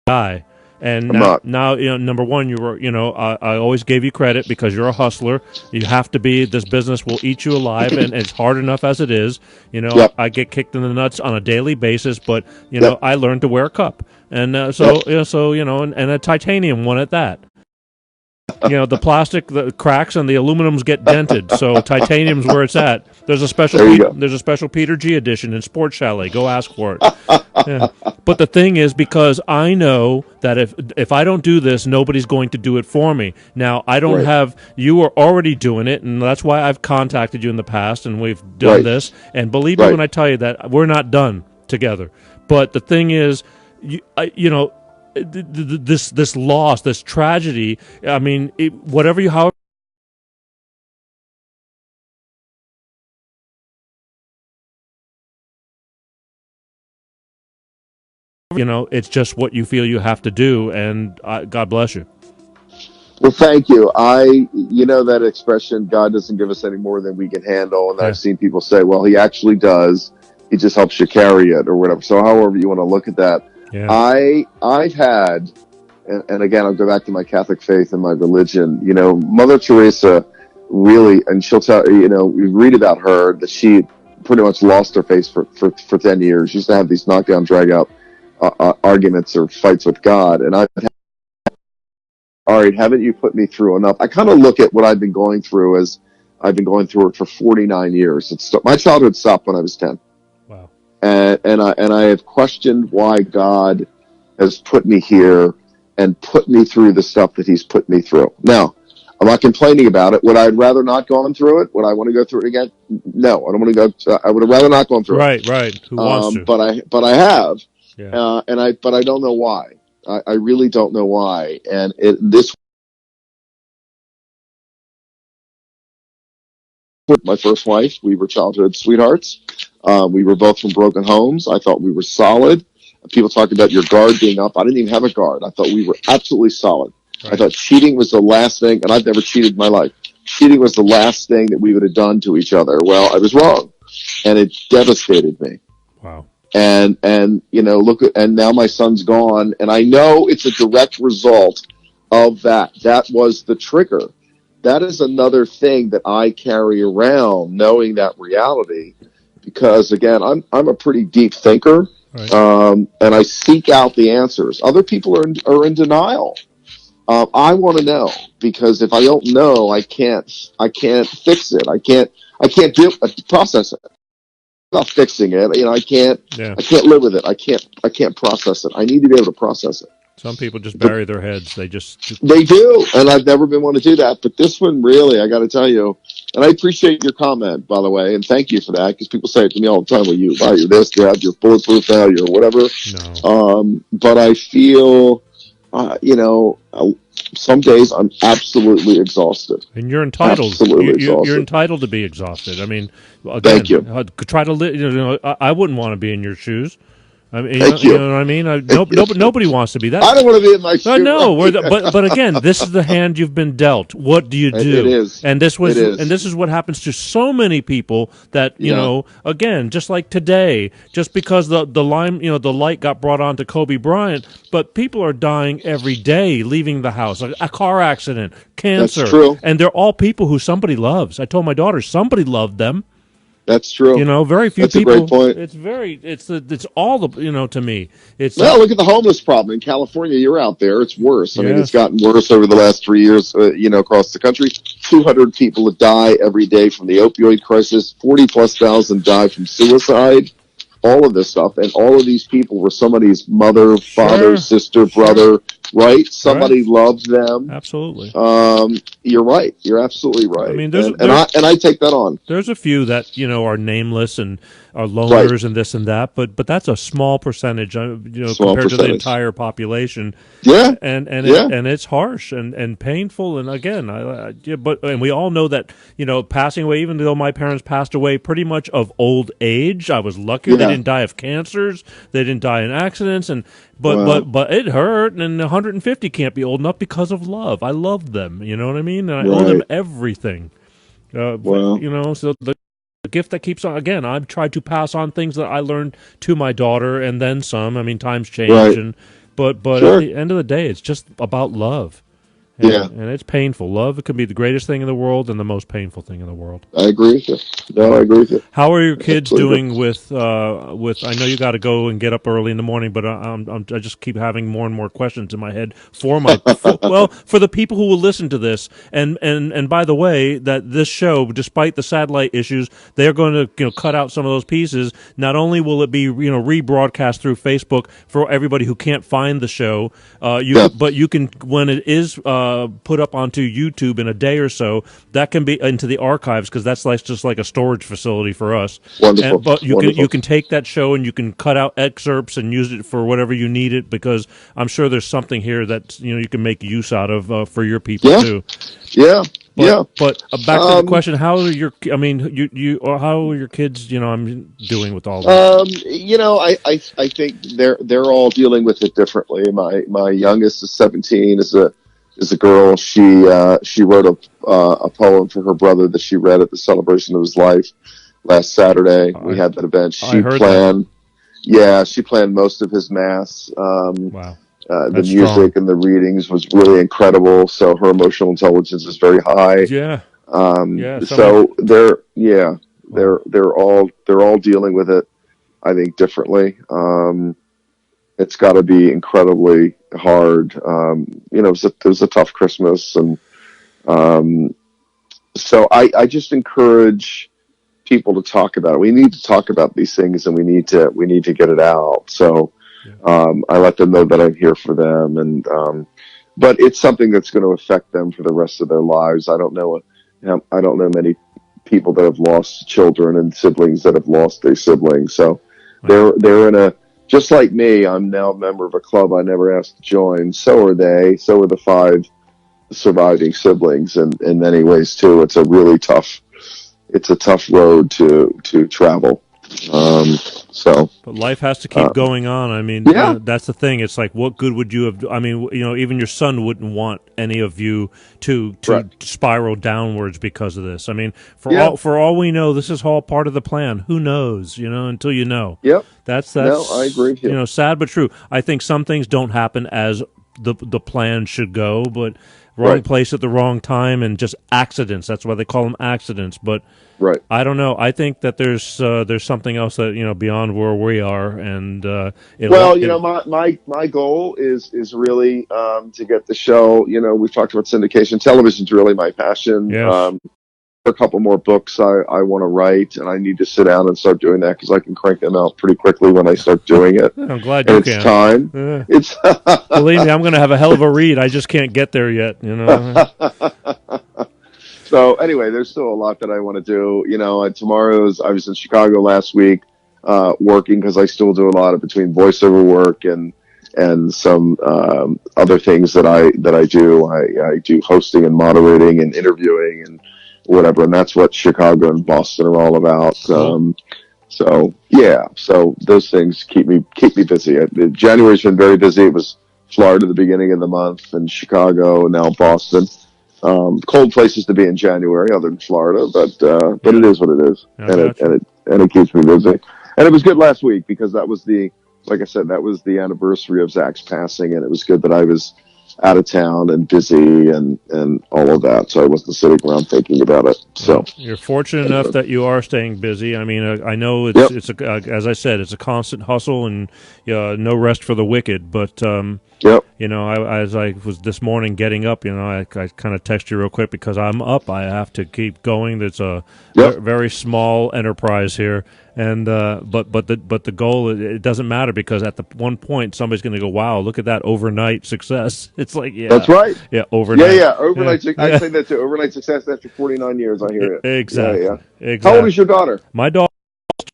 B: die. And now, number one, you were, I always gave you credit because you're a hustler. You have to be. This business will eat you alive, and it's hard enough as it is. I get kicked in the nuts on a daily basis, but I learned to wear a cup, and and a titanium one at that. The plastic, the cracks, and the aluminums get dented. So titanium's where it's at. There's a special Peter G edition in Sports Chalet. Go ask for it. Yeah. But the thing is, because I know that if I don't do this, nobody's going to do it for me. Now, I don't have, you are already doing it, and that's why I've contacted you in the past, and we've done this. And believe me when I tell you that we're not done together. But the thing is, this loss, this tragedy, I mean, however it's just what you feel you have to do, and God bless you.
C: Well, thank you. That expression, God doesn't give us any more than we can handle. And I've seen people say, well, he actually does. He just helps you carry it or whatever. So however you want to look at that. Yeah. I've had, and again, I'll go back to my Catholic faith and my religion. Mother Teresa really, and she'll tell, we read about her that she pretty much lost her faith for 10 years. She used to have these knockdown, drag out arguments or fights with God. And all right, haven't you put me through enough? I kind of look at what I've been going through as I've been going through it for 49 years. My childhood stopped when I was 10.
B: Wow.
C: And I have questioned why God has put me here and put me through the stuff that he's put me through. Now, I'm not complaining about it. Would I rather not gone through it? Would I want to go through it again? No, I don't want to go. I would have rather not gone through it.
B: Right. Who wants to?
C: But I have.
B: Yeah.
C: But I don't know why. I really don't know why. And this, my first wife, we were childhood sweethearts. We were both from broken homes. I thought we were solid. People talk about your guard being up. I didn't even have a guard. I thought we were absolutely solid. Right. I thought cheating was the last thing, and I've never cheated in my life. Cheating was the last thing that we would have done to each other. Well, I was wrong, and it devastated me.
B: Wow.
C: And and now my son's gone, and I know it's a direct result of that. That was the trigger. That is another thing that I carry around, knowing that reality, because again, I'm a pretty deep thinker, right. And I seek out the answers. Other people are in denial. I want to know, because if I don't know, I can't fix it. I can't process it. Not fixing it, I can't live with it. I can't process it. I need to be able to process it.
B: Some people just bury their heads. They
C: do, and I've never been one to do that. But this one, really, I got to tell you, and I appreciate your comment, by the way, and thank you for that, because people say it to me all the time, well, you're this, you're bulletproof now, you're whatever.
B: No.
C: But I feel, some days I'm absolutely exhausted.
B: And you're entitled.
C: Absolutely exhausted.
B: You're entitled to be exhausted. I mean, again,
C: Thank you.
B: Try to live. I wouldn't want to be in your shoes. I mean,
C: Thank
B: you
C: you.
B: know what I mean. Nobody wants to be that.
C: I don't want to be in my shoes.
B: No, but again, this is the hand you've been dealt. What do you do?
C: It is,
B: and this
C: is.
B: What happens to so many people that you know. Again, just like today, just because the light got brought on to Kobe Bryant, but people are dying every day, leaving the house, a car accident, cancer.
C: That's true.
B: And they're all people who somebody loves. I told my daughter somebody loved them.
C: That's true.
B: Very few
C: That's
B: people.
C: That's a great
B: point. It's all the, to me. It's
C: look at the homeless problem in California. You're out there. It's worse. I mean, it's gotten worse over the last 3 years, across the country. 200 people die every day from the opioid crisis. 40,000+ die from suicide. All of this stuff. And all of these people were somebody's mother, father, sister, brother, right? Somebody loved them.
B: Absolutely.
C: You're right. You're absolutely right. I
B: mean,
C: I take that on.
B: There's a few that, are nameless and are loners and this and that, but that's a small percentage, compared to the entire population.
C: Yeah.
B: And it's harsh and painful. And again, and we all know that, passing away, even though my parents passed away pretty much of old age, I was lucky they didn't die of cancers, they didn't die in accidents, but it hurt, and 150 can't be old enough because of love. I loved them, you know what I mean? And I owe them everything. So the gift that keeps on. Again, I've tried to pass on things that I learned to my daughter, and then some. I mean, times change, but at the end of the day, it's just about love. And it's painful. Love can be the greatest thing in the world and the most painful thing in the world.
C: I agree with you. No, I agree with you.
B: How are your kids doing with? I know you got to go and get up early in the morning, but I just keep having more and more questions in my head for the people who will listen to this. And by the way, that this show, despite the satellite issues, they're going to cut out some of those pieces. Not only will it be rebroadcast through Facebook for everybody who can't find the show, but you can, when it is put up onto YouTube in a day or so, that can be into the archives, because that's just like a storage facility for us.
C: Wonderful.
B: But you can take that show and you can cut out excerpts and use it for whatever you need it, because I'm sure there's something here that you can make use out of for your people too.
C: Yeah.
B: But back to the question: how are your? I mean, how are your kids? I'm doing with all this.
C: I think they're all dealing with it differently. My youngest is 17. Is a girl. She wrote a poem for her brother that she read at the celebration of his life last Saturday. We had that event. She planned most of his mass.
B: Wow.
C: The music and the readings was really incredible. So her emotional intelligence is very high.
B: Yeah.
C: So they're all dealing with it, I think, differently. It's got to be incredibly hard. It was a tough Christmas, and so I just encourage people to talk about it. We need to talk about these things, and we need to get it out. So I let them know that I'm here for them, and but it's something that's going to affect them for the rest of their lives. I don't know many people that have lost children and siblings that have lost their siblings. So they're in a, just like me, I'm now a member of a club I never asked to join. So are they. So are the 5 surviving siblings, and in many ways too. It's a really tough road to travel.
B: But life has to keep going on. I mean, that's the thing. It's like, what good would you have? I mean, even your son wouldn't want any of you to spiral downwards because of this. I mean, for all we know, this is all part of the plan. Who knows? Until you know.
C: Yep.
B: That's.
C: No, I agree with you.
B: Sad but true. I think some things don't happen as the plan should go, but wrong place at the wrong time, and just accidents. That's why they call them accidents. But I don't know. I think that there's something else that beyond where we are, and
C: my goal is really to get the show. We've talked about syndication. Television's really my passion.
B: Yes.
C: A couple more books I want to write, and I need to sit down and start doing that, because I can crank them out pretty quickly when I start doing it.
B: I'm glad you can.
C: It's time. It's
B: believe me, I'm going to have a hell of a read. I just can't get there yet.
C: So anyway, there's still a lot that I want to do. I was in Chicago last week, working, because I still do a lot of between voiceover work and and some other things that I do. I do hosting and moderating and interviewing and whatever, and that's what Chicago and Boston are all about. So yeah, so those things keep me busy. January's been very busy. It was Florida at the beginning of the month, and Chicago, and now Boston. Cold places to be in January, other than Florida, but it is what it is, and it keeps me busy. And it was good last week because that was like I said, that was the anniversary of Zach's passing, and it was good that I was out of town and busy and all of that, so I wasn't sitting around thinking about it. So
B: you're fortunate enough that you are staying busy. I mean, I know it's as I said, it's a constant hustle and no rest for the wicked. But you know, as I was this morning getting up, you know, I kind of text you real quick because I'm up. I have to keep going. It's a very small enterprise here, and but the goal, it doesn't matter because at the one point somebody's going to go, "Wow, look at that overnight success." It's like,
C: that's right.
B: Overnight.
C: Overnight. I say that too. Overnight success after 49 years. I hear it.
B: Exactly. Exactly.
C: How old is your daughter?
B: My daughter is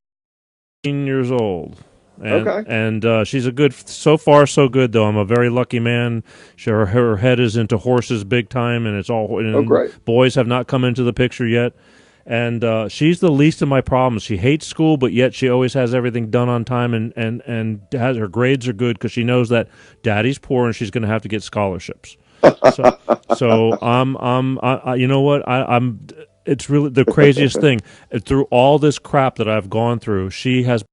B: 13 years old. And she's a good, so far so good though. I'm a very lucky man. Her head is into horses big time, and it's all. And
C: great.
B: Boys have not come into the picture yet, and she's the least of my problems. She hates school, but yet she always has everything done on time, and has her grades are good because she knows that Daddy's poor and she's going to have to get scholarships. So you know what, I'm. It's really the craziest thing. Through all this crap that I've gone through, she has.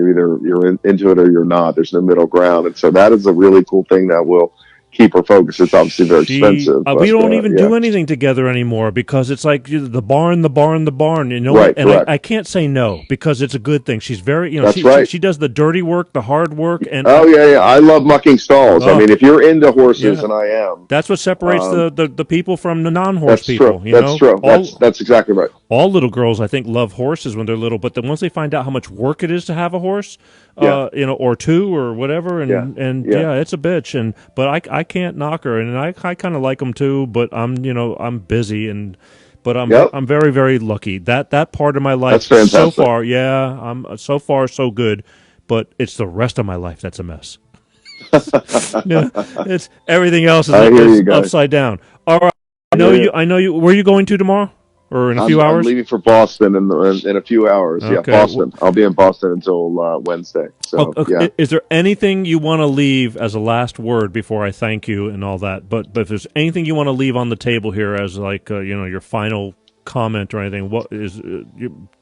C: You're into it or you're not. There's no middle ground, and so that is a really cool thing that will keep her focused. It's obviously very expensive.
B: We don't even do anything together anymore because it's like the barn. You know,
C: right?
B: And I can't say no because it's a good thing. She's very, you know, she does the dirty work, the hard work, and
C: I love mucking stalls. I mean, if you're into horses, and I am,
B: that's what separates the people from the non-horse people.
C: True. That's true. That's exactly right.
B: All little girls, I think, love horses when they're little, but then once they find out how much work it is to have a horse, you know, or two or whatever, and it's a bitch. But I can't knock her, and I kind of like them too. But I'm busy, but I'm very, very lucky that part of my life so far. Yeah, I'm so far so good, but it's the rest of my life that's a mess. It's everything else is upside down. All right, I know you. Where are you going to tomorrow? Or in a few hours?
C: I'm leaving for Boston in a few hours. Okay. Yeah, Boston. I'll be in Boston until Wednesday. So,
B: okay. Is there anything you want to leave as a last word before I thank you and all that? But if there's anything you want to leave on the table here as like your final comment or anything, what is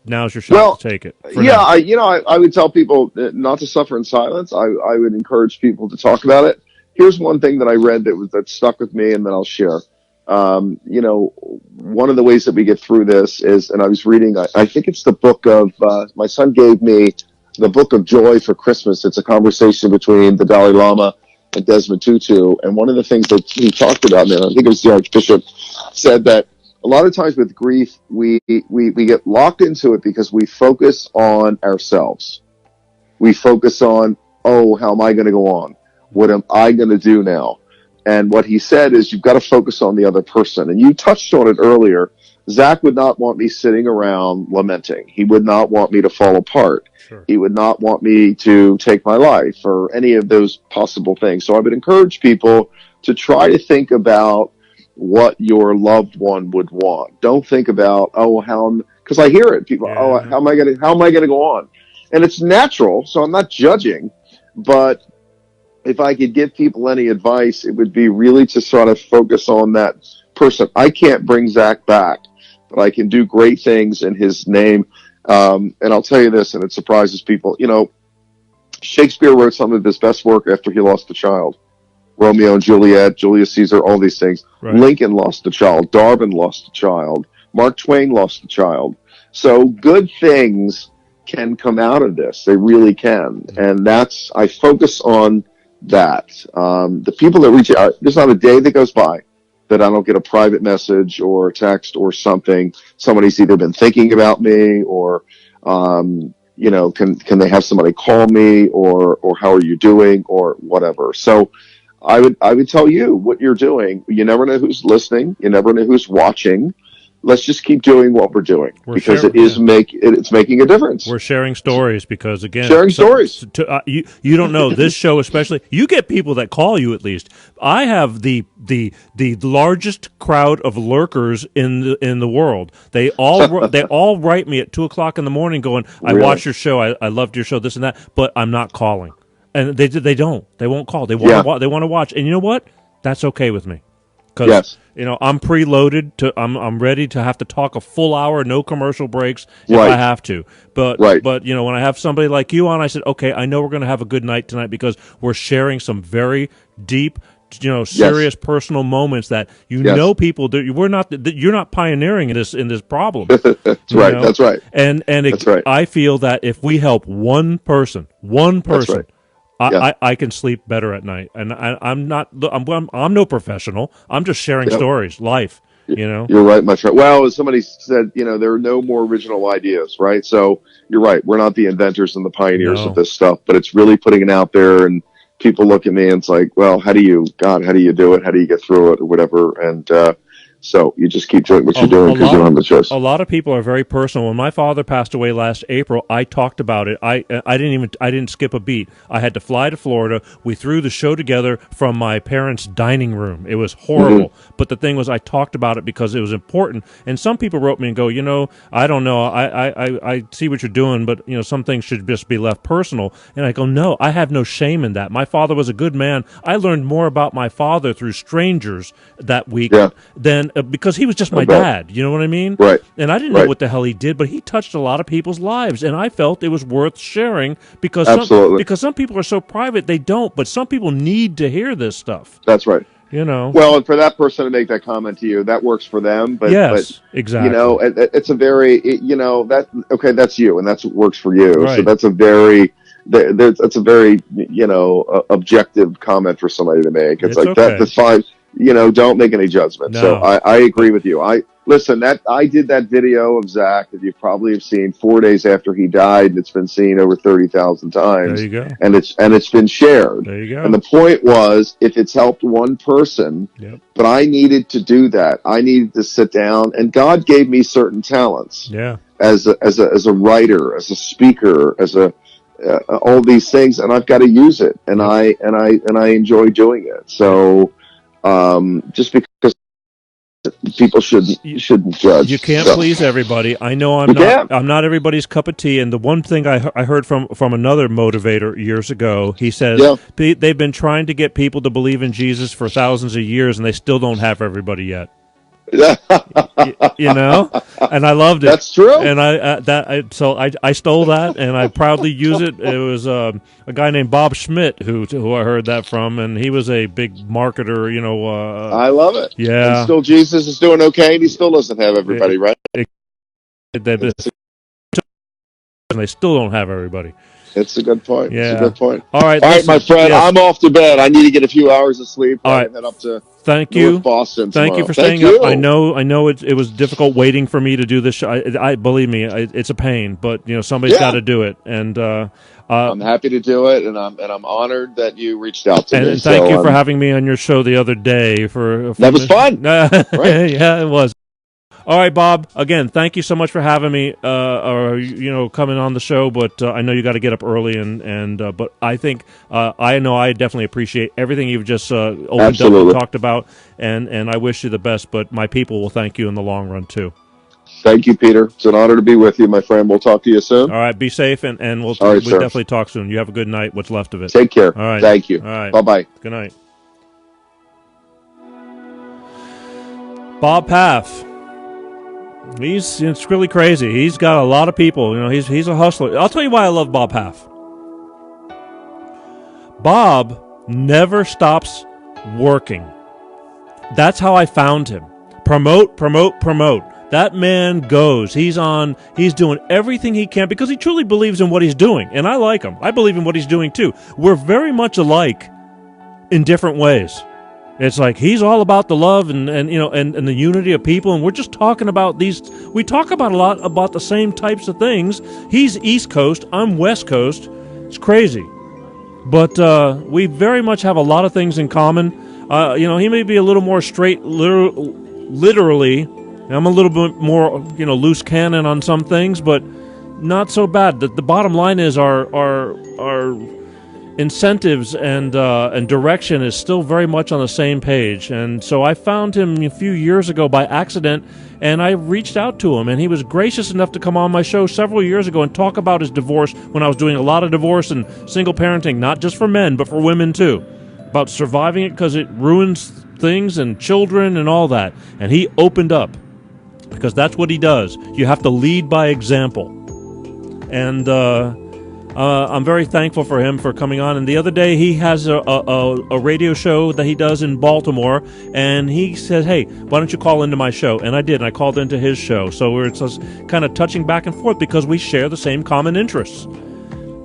B: now's your shot to take it.
C: I would tell people not to suffer in silence. I would encourage people to talk about it. Here's one thing that I read that stuck with me, and then I'll share. One of the ways that we get through this is, and I was reading, I think it's the book of, my son gave me the Book of Joy for Christmas. It's a conversation between the Dalai Lama and Desmond Tutu. And one of the things that he talked about, and I think it was the Archbishop, said that a lot of times with grief, we get locked into it because we focus on ourselves. We focus on, how am I going to go on? What am I going to do now? And what he said is you've got to focus on the other person. And you touched on it earlier. Zach would not want me sitting around lamenting. He would not want me to fall apart. Sure. He would not want me to take my life or any of those possible things. So I would encourage people to try to think about what your loved one would want. Don't think about, because I hear it. People, how am I going to go on? And it's natural. So I'm not judging, but if I could give people any advice, it would be really to sort of focus on that person. I can't bring Zach back, but I can do great things in his name. And I'll tell you this, and it surprises people. Shakespeare wrote some of his best work after he lost a child. Romeo and Juliet, Julius Caesar, all these things. Right. Lincoln lost a child. Darwin lost a child. Mark Twain lost a child. So good things can come out of this. They really can. And I focus on that. The people that reach out, there's not a day that goes by that I don't get a private message or a text or something. Somebody's either been thinking about me or, can they have somebody call me or how are you doing or whatever. So I would tell you what you're doing. You never know who's listening. You never know who's watching. let's just keep doing what we're doing because it's making a difference.
B: We're sharing stories because, again,
C: sharing stories.
B: You don't know this show, especially. You get people that call you. At least I have the largest crowd of lurkers in the world. They all write me at 2:00 in the morning, going, "I watched your show. I loved your show. This and that," but I'm not calling, and they won't call. They want to watch, and you know what? That's okay with me. Because I'm preloaded I'm ready to have to talk a full hour, no commercial breaks if I have to. But when I have somebody like you on, I said, okay, I know we're going to have a good night tonight because we're sharing some very deep, serious personal moments that people do. You're not pioneering in this problem.
C: That's right. That's right.
B: And I feel that if we help one person. I can sleep better at night, and I'm no professional. I'm just sharing stories, life. You're
C: right, much right. Well, as somebody said, there are no more original ideas, right? So you're right. We're not the inventors and the pioneers of this stuff, but it's really putting it out there, and people look at me and it's like, well, how do you do it? How do you get through it, or whatever? And so you just keep doing what you're doing because you don't have the choice.
B: A lot of people are very personal. When my father passed away last April, I talked about it. I didn't skip a beat. I had to fly to Florida. We threw the show together from my parents' dining room. It was horrible. But the thing was, I talked about it because it was important. And some people wrote me and go, I don't know. I see what you're doing, but some things should just be left personal. And I go, no, I have no shame in that. My father was a good man. I learned more about my father through strangers that week than because he was just my dad, you know what I mean?
C: Right.
B: And I didn't know what the hell he did, but he touched a lot of people's lives, and I felt it was worth sharing because some people are so private they don't, but some people need to hear this stuff.
C: That's right. Well, and for that person to make that comment to you, that works for them. But
B: exactly.
C: It's a very that's you, and that's what works for you.
B: Right.
C: So that's a very objective comment for somebody to make. It's like
B: okay.
C: that's fine. Don't make any judgment.
B: No.
C: So I agree with you. I did that video of Zach that you probably have seen 4 days after he died, and it's been seen over 30,000 times.
B: There you go.
C: And it's been shared.
B: There you go.
C: And the point was, if it's helped one person, but I needed to do that. I needed to sit down, and God gave me certain talents.
B: Yeah.
C: As a writer, as a speaker, as all these things, and I've got to use it, and I enjoy doing it. So. Just because people shouldn't judge.
B: You can't please everybody. I know I'm not everybody's cup of tea. And the one thing I heard from another motivator years ago, he says they've been trying to get people to believe in Jesus for thousands of years, and they still don't have everybody yet. And I loved it.
C: That's true.
B: And I stole that, and I proudly use it. It was a guy named Bob Schmidt who I heard that from, and he was a big marketer.
C: I love it.
B: Yeah.
C: And still, Jesus is doing okay, and he still doesn't have everybody, right?
B: And they still don't have everybody.
C: It's a good point.
B: Yeah.
C: It's a good point.
B: All right,
C: my friend. Yes. I'm off to bed. I need to get a few hours of sleep.
B: All right.
C: Head up to
B: Thank
C: North
B: you,
C: Boston.
B: Thank you for staying up. I know it was difficult waiting for me to do this show. I believe me, it's a pain, but somebody's got to do it. And
C: I'm happy to do it, and I'm honored that you reached out to me.
B: And thank you for having me on your show the other day.
C: That was fun.
B: Right? Yeah, it was. All right, Bob. Again, thank you so much for having me, coming on the show. But I know you got to get up early, but I think I definitely appreciate everything you've just opened up and talked about, and I wish you the best. But my people will thank you in the long run too.
C: Thank you, Peter. It's an honor to be with you, my friend. We'll talk to you soon.
B: All right, be safe, and we'll
C: sir.
B: Definitely talk soon. You have a good night. What's left of it.
C: Take care.
B: All right.
C: Thank you.
B: All right.
C: Bye-bye.
B: Good night. Bob Paff. It's really crazy. He's got a lot of people. He's a hustler. I'll tell you why I love Bob Paff. Bob never stops working. That's how I found him. Promote. That man goes. He's doing everything he can because he truly believes in what he's doing. And I like him. I believe in what he's doing too. We're very much alike in different ways. It's like he's all about the love and the unity of people, and we're just talking about these. We talk about a lot about the same types of things. He's East Coast, I'm West Coast. It's crazy, but we very much have a lot of things in common. He may be a little more straight, literally, I'm a little bit more, loose cannon on some things, but not so bad. The bottom line is our incentives and direction is still very much on the same page. And so I found him a few years ago by accident, and I reached out to him, and he was gracious enough to come on my show several years ago and talk about his divorce when I was doing a lot of divorce and single parenting, not just for men, but for women too, about surviving it because it ruins things and children and all that. And he opened up because that's what he does. You have to lead by example. And I'm very thankful for him for coming on. And the other day, he has a radio show that he does in Baltimore, and he said, hey, why don't you call into my show? And I did, and I called into his show. So we're just kind of touching back and forth because we share the same common interests.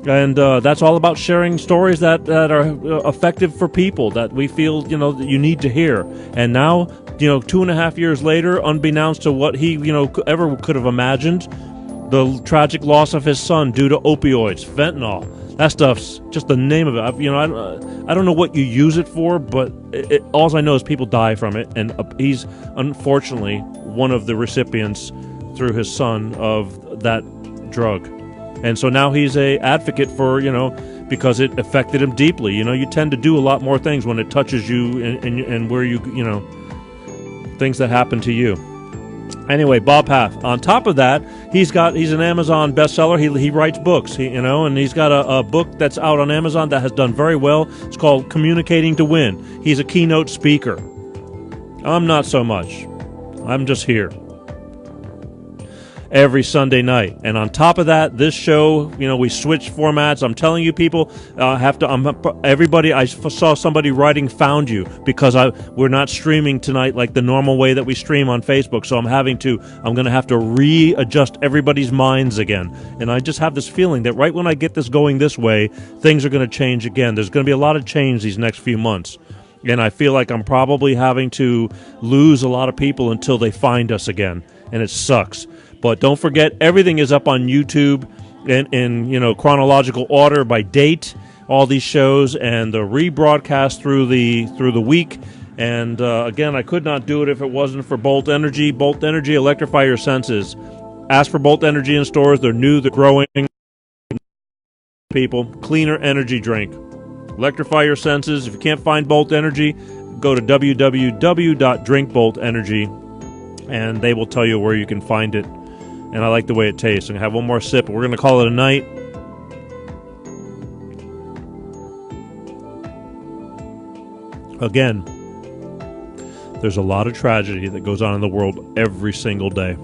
B: And that's all about sharing stories that are effective for people that we feel, that you need to hear. And now, 2.5 years later, unbeknownst to what he, ever could have imagined, the tragic loss of his son due to opioids, fentanyl. That stuff's just the name of it. I don't know what you use it for, but all I know is people die from it. And he's unfortunately one of the recipients through his son of that drug. And so now he's a advocate for, because it affected him deeply. You tend to do a lot more things when it touches you and where you, things that happen to you. Anyway, Bob Paff. On top of that, he's an Amazon bestseller. He writes books, and he's got a book that's out on Amazon that has done very well. It's called Communicating to Win. He's a keynote speaker. I'm not so much. I'm just here every Sunday night. And on top of that, this show, we switch formats. I'm telling you, people, everybody, I saw somebody writing found you because we're not streaming tonight like the normal way that we stream on Facebook. So I'm going to have to readjust everybody's minds again. And I just have this feeling that right when I get this going this way, things are going to change again. There's going to be a lot of change these next few months. And I feel like I'm probably having to lose a lot of people until they find us again. And it sucks. But don't forget, everything is up on YouTube in chronological order by date. All these shows and the rebroadcast through the week. And again, I could not do it if it wasn't for Bolt Energy. Bolt Energy, electrify your senses. Ask for Bolt Energy in stores. They're new. They're growing. People, cleaner energy drink. Electrify your senses. If you can't find Bolt Energy, go to www.drinkboltenergy, and they will tell you where you can find it. And I like the way it tastes. I'm going to have one more sip, but we're going to call it a night. Again, there's a lot of tragedy that goes on in the world every single day.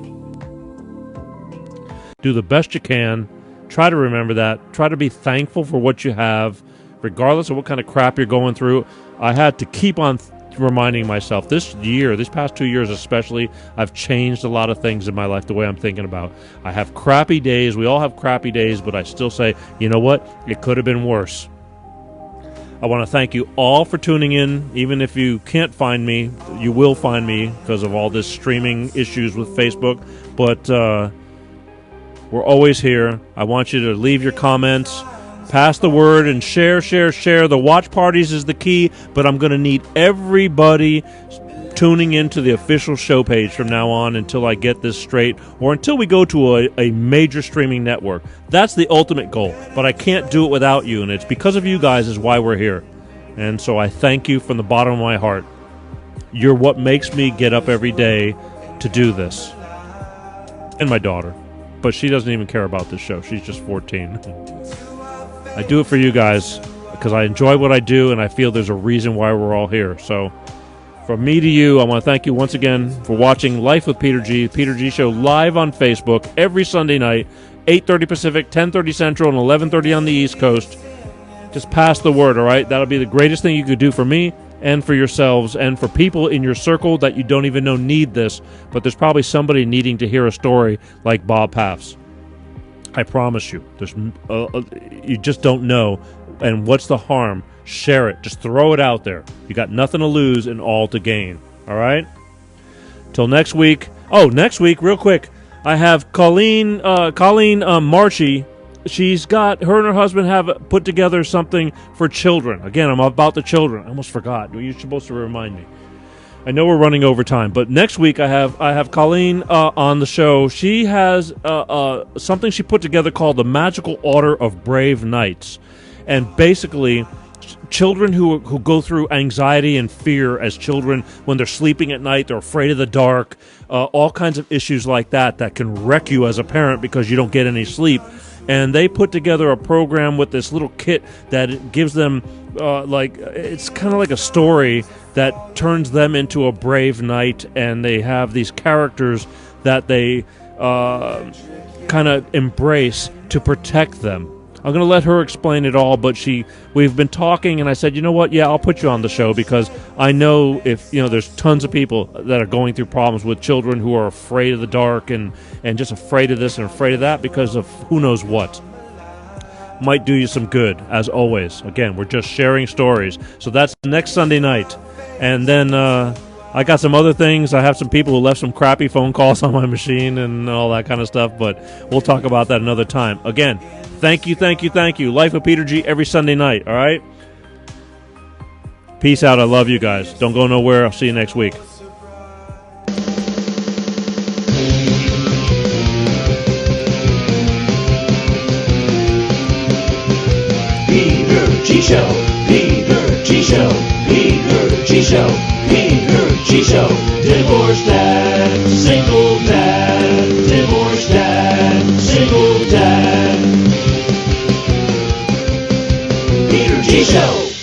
B: Do the best you can. Try to remember that. Try to be thankful for what you have, regardless of what kind of crap you're going through. I had to keep on reminding myself these past 2 years especially, I've changed a lot of things in my life, the way I'm thinking about. I have crappy days. We all have crappy days, but I still say, you know what? It could have been worse. I want to thank you all for tuning in. Even if you can't find me, you will find me because of all this streaming issues with Facebook. But we're always here. I want you to leave your comments. Pass the word and share. The watch parties is the key, but I'm going to need everybody tuning into the official show page from now on until I get this straight, or until we go to a major streaming network. That's the ultimate goal, but I can't do it without you, and it's because of you guys is why we're here. And so I thank you from the bottom of my heart. You're what makes me get up every day to do this. And my daughter. But she doesn't even care about this show. She's just 14. I do it for you guys because I enjoy what I do, and I feel there's a reason why we're all here. So from me to you, I want to thank you once again for watching Life with Peter G. Peter G Show live on Facebook every Sunday night, 8:30 Pacific, 10:30 Central, and 11:30 on the East Coast. Just pass the word, all right? That'll be the greatest thing you could do for me and for yourselves and for people in your circle that you don't even know need this, but there's probably somebody needing to hear a story like Bob Paff's. I promise you. You just don't know. And what's the harm? Share it. Just throw it out there. You got nothing to lose and all to gain. All right? Till next week. Oh, next week, real quick, I have Colleen Marchie. Her and her husband have put together something for children. Again, I'm about the children. I almost forgot. You're supposed to remind me. I know we're running over time, but next week I have Colleen on the show. She has something she put together called the Magical Order of Brave Knights, and basically, children who go through anxiety and fear as children when they're sleeping at night, they're afraid of the dark, all kinds of issues like that can wreck you as a parent because you don't get any sleep. And they put together a program with this little kit that gives them, it's kind of like a story that turns them into a brave knight, and they have these characters that they kind of embrace to protect them. I'm going to let her explain it all, but we've been talking, and I said, you know what, yeah, I'll put you on the show because I know there's tons of people that are going through problems with children who are afraid of the dark and just afraid of this and afraid of that because of who knows what. Might do you some good, as always. Again, we're just sharing stories. So that's next Sunday night. And then I got some other things. I have some people who left some crappy phone calls on my machine and all that kind of stuff, but we'll talk about that another time. Again, thank you. Life with Peter G every Sunday night, all right? Peace out. I love you guys. Don't go nowhere. I'll see you next week.
A: Peter G Show, Peter G Show, Peter G Show, Peter G Show. Divorced dad, single dad, divorced dad, single dad. Peter G Show.